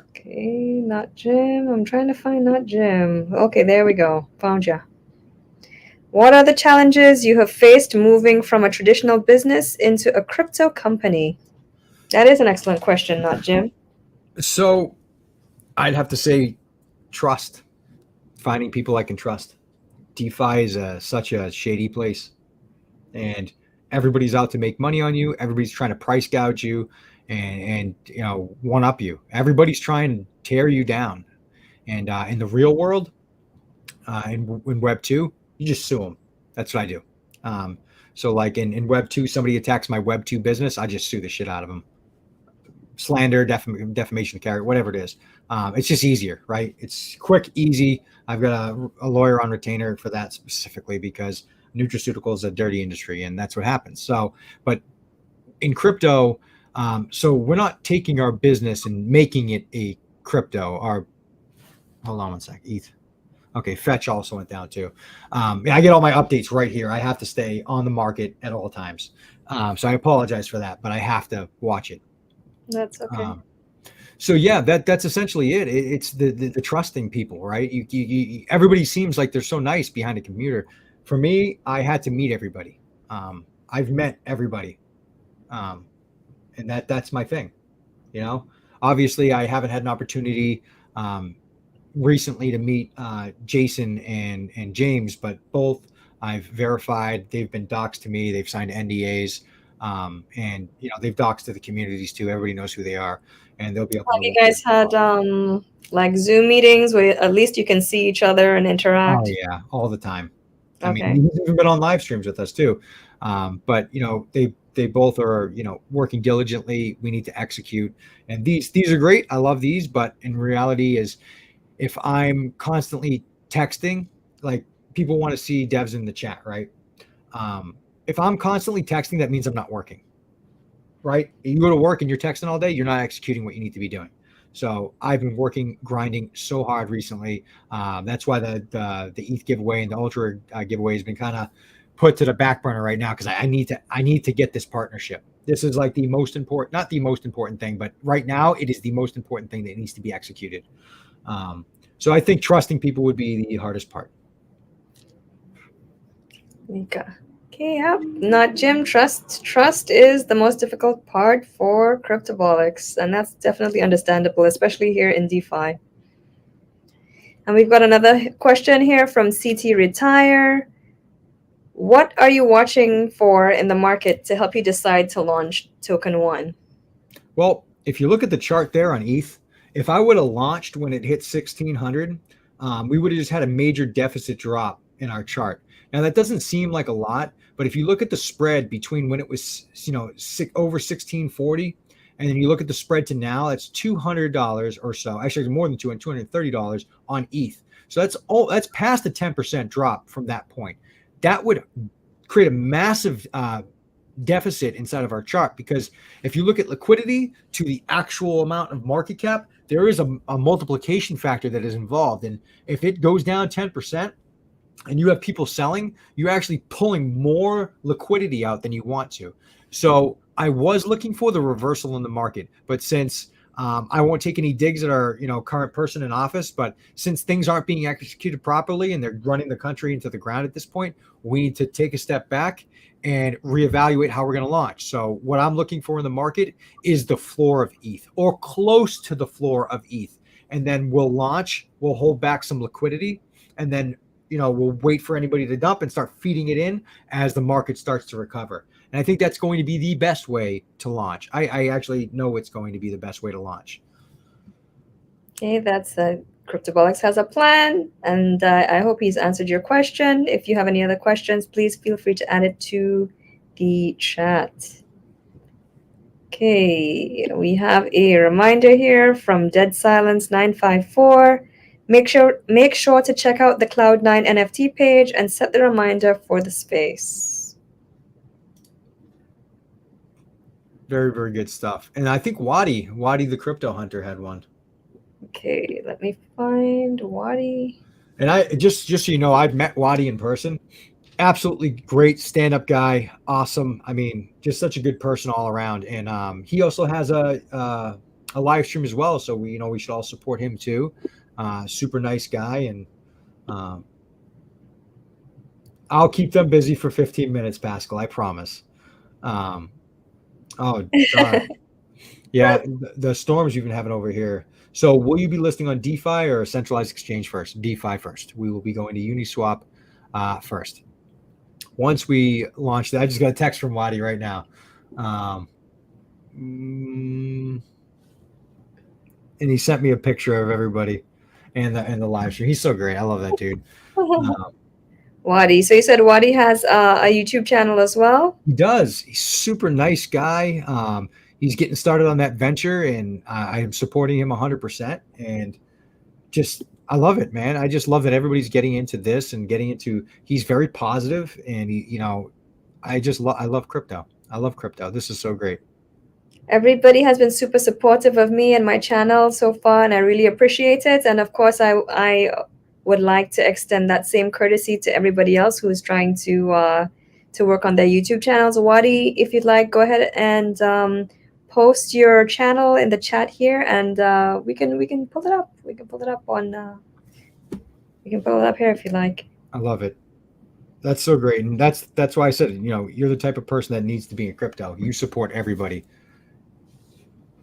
Okay, Not Jim. I'm trying to find Not Jim. Okay, there we go. Found ya. What are the challenges you have faced moving from a traditional business into a crypto company? That is an excellent question, Not Jim. So I'd have to say trust. Finding people I can trust. DeFi is such a shady place, and everybody's out to make money on you. Everybody's trying to price gouge you and one up you. Everybody's trying to tear you down. And in the real world, in Web 2, you just sue them. That's what I do. So like in Web 2, somebody attacks my Web 2 business, I just sue the shit out of them. Slander, defamation of character, whatever it is. It's just easier, right? It's quick, easy. I've got a lawyer on retainer for that specifically because nutraceutical is a dirty industry and that's what happens. So, but in crypto, so we're not taking our business and making it a crypto. Hold on one sec, ETH. Okay, Fetch also went down too. I get all my updates right here. I have to stay on the market at all times. So I apologize for that, but I have to watch it. That's okay. So yeah, that's essentially it. It's the trusting people, right? You everybody seems like they're so nice behind a computer. For me, I had to meet everybody. I've met everybody, and that's my thing. Obviously, I haven't had an opportunity recently to meet Jason and James, but both I've verified. They've been doxed to me. They've signed NDAs. And they've doxed to the communities too. Everybody knows who they are, and they'll be Have uploading. you guys had like Zoom meetings where at least you can see each other and interact? Oh yeah, all the time. I Okay. mean, he's even been on live streams with us too. But they both are working diligently. We need to execute, and these are great. I love these, but in reality, is if I'm constantly texting, like people want to see devs in the chat, right? If I'm constantly texting, that means I'm not working, right? You go to work and you're texting all day, you're not executing what you need to be doing. So I've been grinding so hard recently. That's why the ETH giveaway and the Ultra giveaway has been kind of put to the back burner right now, because I need to get this partnership. This is like the most important, not the most important thing, but right now it is the most important thing that needs to be executed. So I think trusting people would be the hardest part. Okay, yep. Not Jim. Trust is the most difficult part for CRYPTOBOLIX, and that's definitely understandable, especially here in DeFi. And we've got another question here from CT Retire. What are you watching for in the market to help you decide to launch Token 1? Well, if you look at the chart there on ETH, if I would have launched when it hit 1600, we would have just had a major deficit drop in our chart. Now that doesn't seem like a lot, but if you look at the spread between when it was, over 1640, and then you look at the spread to now, that's $200 or so. Actually, more than $230 on ETH. So that's past the 10% drop from that point. That would create a massive deficit inside of our chart, because if you look at liquidity to the actual amount of market cap, there is a multiplication factor that is involved. And if it goes down 10%, and you have people selling, you're actually pulling more liquidity out than you want to. So I was looking for the reversal in the market, but since I won't take any digs at our current person in office, but since things aren't being executed properly and they're running the country into the ground at this point, we need to take a step back and reevaluate how we're going to launch. So what I'm looking for in the market is the floor of ETH, or close to the floor of ETH, and then we'll launch. We'll hold back some liquidity, and then we'll wait for anybody to dump and start feeding it in as the market starts to recover. And I think that's going to be the best way to launch. I actually know it's going to be the best way to launch. Okay, that's CRYPTOBOLIX has a plan, and I hope he's answered your question. If you have any other questions, please feel free to add it to the chat. Okay, we have a reminder here from Dead Silence 954. Make sure to check out the Cloud9 NFT page and set the reminder for the space. Very, very good stuff. And I think Wadi the crypto hunter had one. Okay, let me find Wadi. And I just so you know, I've met Wadi in person. Absolutely great stand-up guy. Awesome. I mean, just such a good person all around. And he also has a live stream as well. So we should all support him too. Super nice guy, and I'll keep them busy for 15 minutes, Pascal. I promise. Oh God. Yeah, the storms you've been having over here. So will you be listing on DeFi or a centralized exchange first? DeFi first. We will be going to Uniswap first. Once we launch that, I just got a text from Wadi right now. And he sent me a picture of everybody and the live stream. He's so great. I love that dude. Wadi. So you said Wadi has a YouTube channel as well? He does. He's super nice guy. He's getting started on that venture, and I am supporting him 100%. And just, I love it, man. I just love that everybody's getting into this and getting into. He's very positive, and I love crypto. I love crypto. This is so great. Everybody has been super supportive of me and my channel so far, and I really appreciate it. And of course, I would like to extend that same courtesy to everybody else who is trying to work on their YouTube channels. Wadi, if you'd like, go ahead and post your channel in the chat here, and we can pull it up. We can pull it up here if you like. I love it. That's so great, and that's why I said, you're the type of person that needs to be in crypto. You support everybody.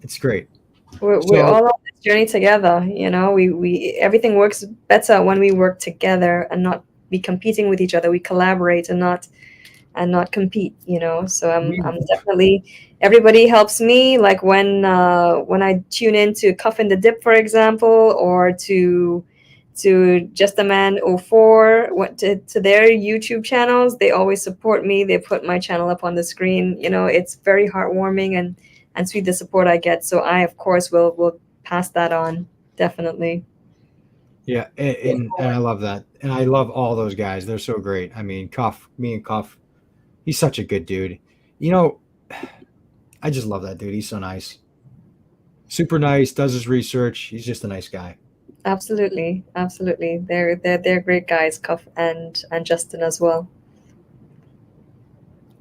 It's great. We're all on this journey together. We everything works better when we work together and not be competing with each other. We collaborate and not not compete, you know. So I'm definitely, everybody helps me. Like when I tune in to Cuff and the Dip, for example, or to Just a Man 04, went to their YouTube channels, they always support me. They put my channel up on the screen. You know, it's very heartwarming and sweet, the support I get. So I, of course, will pass that on, definitely. Yeah, and I love that, and I love all those guys. They're so great. I mean, me and Cuff, he's such a good dude. You know, I just love that dude. He's so nice, super nice. Does his research. He's just a nice guy. Absolutely, absolutely. They're great guys, Cuff and Justin as well.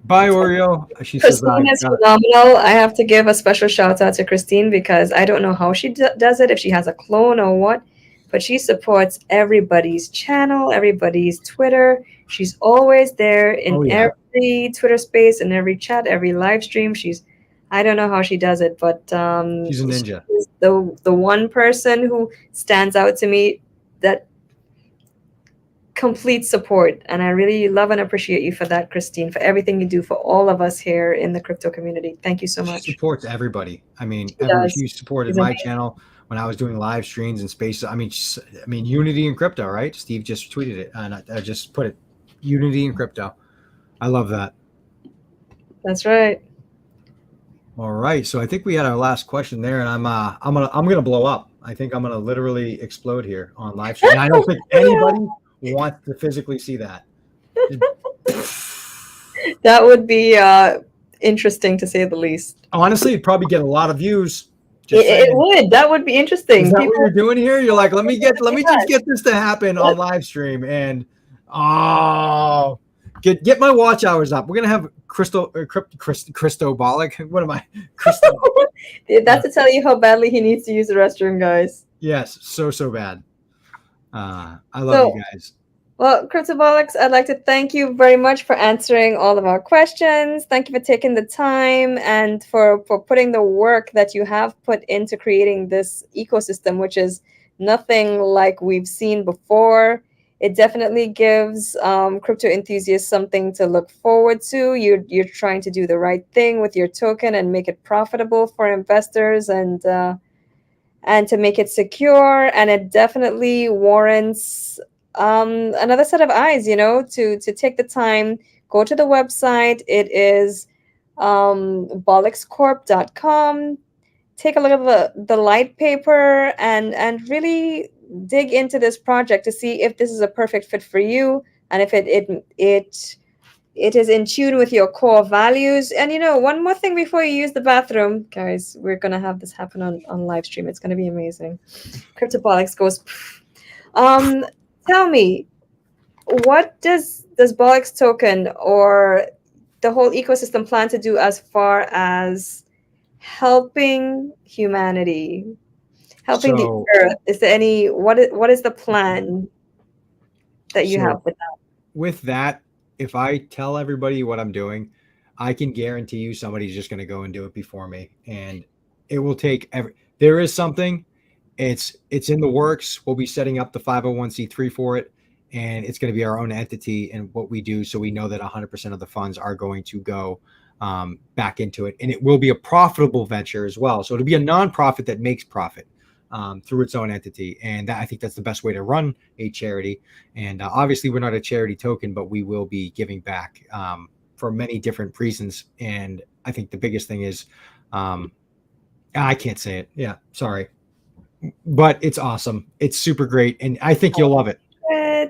Bye, Oreo. She says, Christine is phenomenal. I have to give a special shout out to Christine because I don't know how she does it, if she has a clone or what, but she supports everybody's channel, everybody's Twitter. She's always there in every Twitter space, in every chat, every live stream. I don't know how she does it, but she's a ninja. She's the one person who stands out to me, that complete support. And I really love and appreciate you for that, Christine, for everything you do for all of us here in the crypto community. Thank you so much. She supports everybody. I mean, she supported my channel when I was doing live streams and spaces. I mean, Unity and crypto, right? Steve just tweeted it, and I just put it, Unity and crypto. I love that. That's right. All right, so I think we had our last question there, and I'm gonna blow up. I think I'm gonna literally explode here on live stream. And I don't think anybody wants to physically see that. That would be interesting, to say the least. Honestly, it'd probably get a lot of views. It would. That would be interesting. Is that what you're doing here? You're like, let me just get this to happen on live stream, and get my watch hours up. We're gonna have CRYPTOBOLIX. What am I? That's to tell you how badly he needs to use the restroom, guys. Yes, so bad. I love you guys. Well, CRYPTOBOLIX, I'd like to thank you very much for answering all of our questions. Thank you for taking the time and for putting the work that you have put into creating this ecosystem, which is nothing like we've seen before. It definitely gives crypto enthusiasts something to look forward to. You're trying to do the right thing with your token and make it profitable for investors and to make it secure. And it definitely warrants another set of eyes, you know, to take the time, go to the website. It is BolixCorp.com. Take a look at the light paper and really dig into this project to see if this is a perfect fit for you, and if it is in tune with your core values. And you know, one more thing before you use the bathroom, guys, we're gonna have this happen on live stream. It's gonna be amazing. CRYPTOBOLIX goes tell me, what does BolixToken or the whole ecosystem plan to do as far as helping humanity, helping the earth? Is there any, what is the plan that you have with that? With that, if I tell everybody what I'm doing, I can guarantee you somebody's just going to go and do it before me, and it will take there is something. It's in the works. We'll be setting up the 501c3 for it, and it's going to be our own entity and what we do, so we know that 100% of the funds are going to go back into it, and it will be a profitable venture as well. So it'll be a nonprofit that makes profit through its own entity, and I think that's the best way to run a charity. And obviously, we're not a charity token, but we will be giving back for many different reasons. And I think the biggest thing is, I can't say it. Yeah, sorry. But it's awesome. It's super great, and I think you'll love it.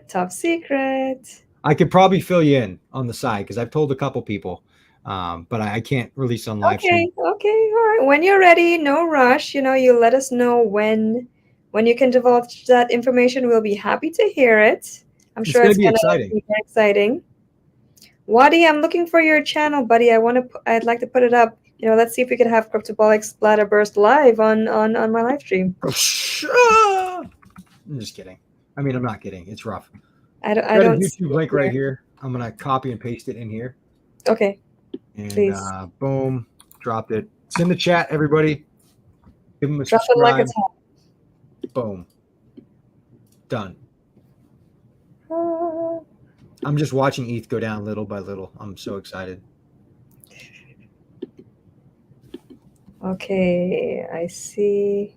Top secret. I could probably fill you in on the side because I've told a couple people, but I can't release on live stream. Okay, all right. When you're ready, no rush. You know, you let us know when you can divulge that information. We'll be happy to hear it. I'm sure it's going to be exciting. Wadi, I'm looking for your channel, buddy. I'd like to put it up. You know, let's see if we could have CRYPTOBOLIX Splatterburst live on my live stream. I'm just kidding. I mean, I'm not kidding. It's rough. I don't YouTube link right here. I'm gonna copy and paste it in here. Okay. And please. Boom, dropped it. It's in the chat, everybody. Give them a subscribe. It like it's hot. Boom. Done. I'm just watching ETH go down little by little. I'm so excited. Okay, I see.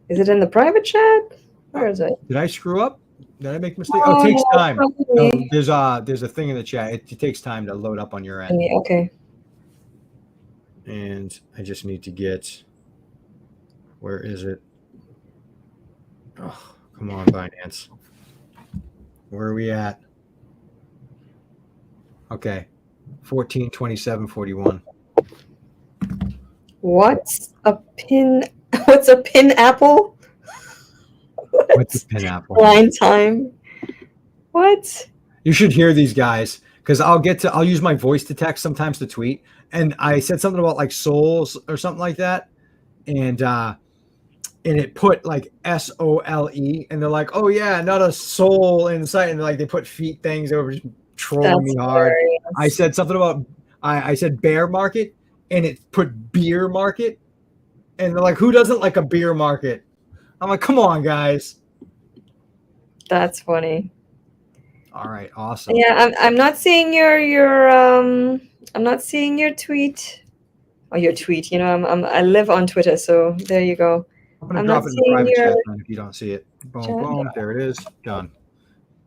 Is it in the private chat? Where is it? Did I screw up? Did I make a mistake? Oh, it takes time. No, there's a thing in the chat. It takes time to load up on your end. Okay. And I just need to get, where is it? Oh, come on, Binance. Where are we at? Okay. 1427.41. What's a pin? What's a pin apple? What's a pin apple? Line time. What? You should hear these guys, because I'll use my voice to text sometimes to tweet. And I said something about like souls or something like that. And it put like SOLE, and they're like, oh yeah, not a soul in sight. And like they put feet things over, just trolling me hard. Hilarious. I said something about I said bear market, and it put beer market. And they're like, who doesn't like a beer market? I'm like, come on, guys. That's funny. All right, awesome. Yeah, I'm not seeing your I'm not seeing your tweet. Oh, your tweet. You know, I live on Twitter, so there you go. I'm gonna drop it in the private chat then if you don't see it. Boom, boom. There it is. Done.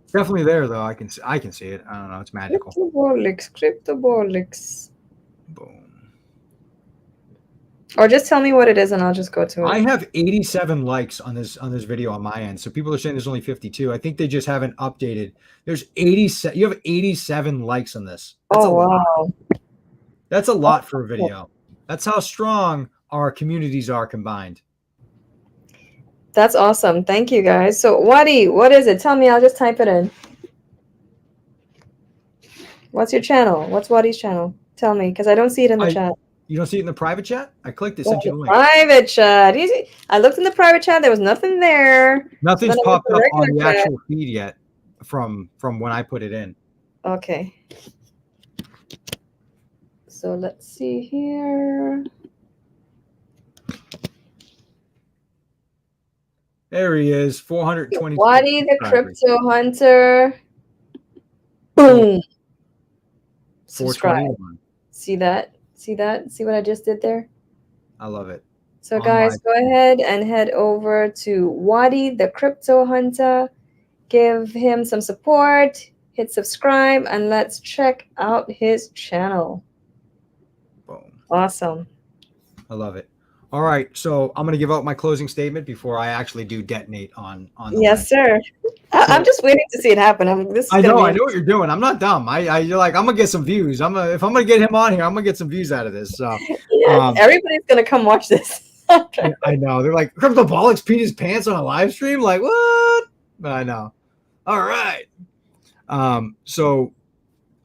It's definitely there though. I can see it. I don't know. It's magical. CRYPTOBOLIX. Boom. Or just tell me what it is, and I'll just go to it. I have 87 likes on this video on my end. So people are saying there's only 52. I think they just haven't updated. There's 87. You have 87 likes on this. That's wow. Lot. That's a lot for a video. That's how strong our communities are combined. That's awesome. Thank you, guys. So, Wadi, what is it? Tell me. I'll just type it in. What's your channel? What's Wadi's channel? Tell me, because I don't see it in the chat. You don't see it in the private chat? I clicked it, sent you the link. Private chat. Easy. I looked in the private chat. There was nothing there. Nothing's popped up on the actual feed yet from when I put it in. Okay. So let's see here. There he is, 420. Wadi the Crypto Hunter. Boom. Subscribe. See that? See that? See what I just did there? I love it. So guys, go ahead and head over to Wadi the Crypto Hunter. Give him some support. Hit subscribe, and let's check out his channel. Boom. Awesome. I love it. All right, so I'm going to give out my closing statement before I actually do detonate on the yes, sir. I'm just waiting to see it happen. I know what you're doing. I'm not dumb. You're like, I'm gonna get some views. If I'm gonna get him on here, I'm gonna get some views out of this. So yeah, everybody's gonna come watch this. I know. They're like, CRYPTOBOLIX peed his pants on a live stream. Like what? I know. All right. So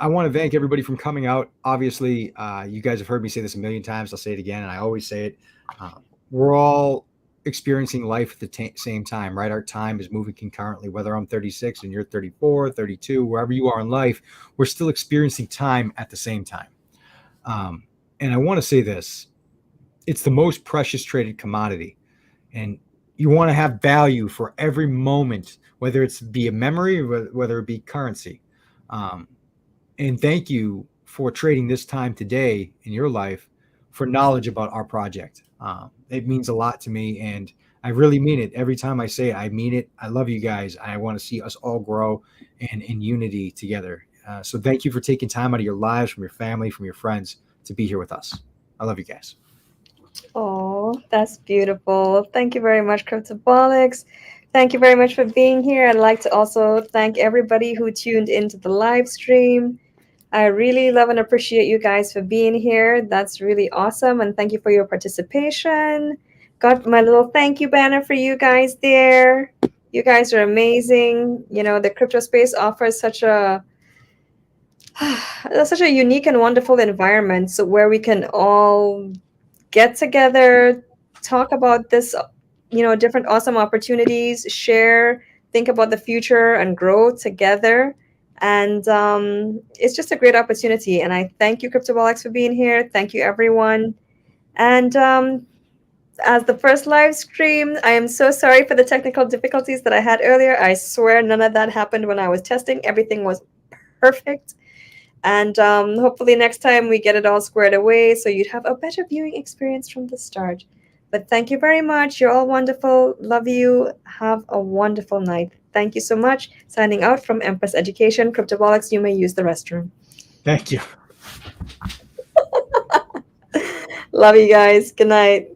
I want to thank everybody from coming out. Obviously, you guys have heard me say this a million times. I'll say it again, and I always say it. We're all experiencing life at the same time, right? Our time is moving concurrently, whether I'm 36 and you're 34, 32, wherever you are in life, we're still experiencing time at the same time. And I want to say this, it's the most precious traded commodity, and you want to have value for every moment, whether it's be a memory or whether it be currency. And thank you for trading this time today in your life for knowledge about our project. It means a lot to me, and I really mean it. Every time I say it, I mean it. I love you guys. I want to see us all grow and in unity together. So thank you for taking time out of your lives, from your family, from your friends, to be here with us. I love you guys. Oh, that's beautiful. Thank you very much, CRYPTOBOLIX. Thank you very much for being here. I'd like to also thank everybody who tuned into the live stream. I really love and appreciate you guys for being here. That's really awesome. And thank you for your participation. Got my little thank you banner for you guys there. You guys are amazing. You know, the crypto space offers such a unique and wonderful environment, so where we can all get together, talk about this, you know, different awesome opportunities, share, think about the future, and grow together. And it's just a great opportunity. And I thank you, CRYPTOBOLIX, for being here. Thank you, everyone. And as the first live stream. I am so sorry for the technical difficulties that I had earlier. I swear none of that happened when I was testing. Everything was perfect. And hopefully next time we get it all squared away so you'd have a better viewing experience from the start. But thank you very much. You're all wonderful. Love you. Have a wonderful night. Thank you so much. Signing out from Empress Education. CRYPTOBOLIX, you may use the restroom. Thank you. Love you guys. Good night.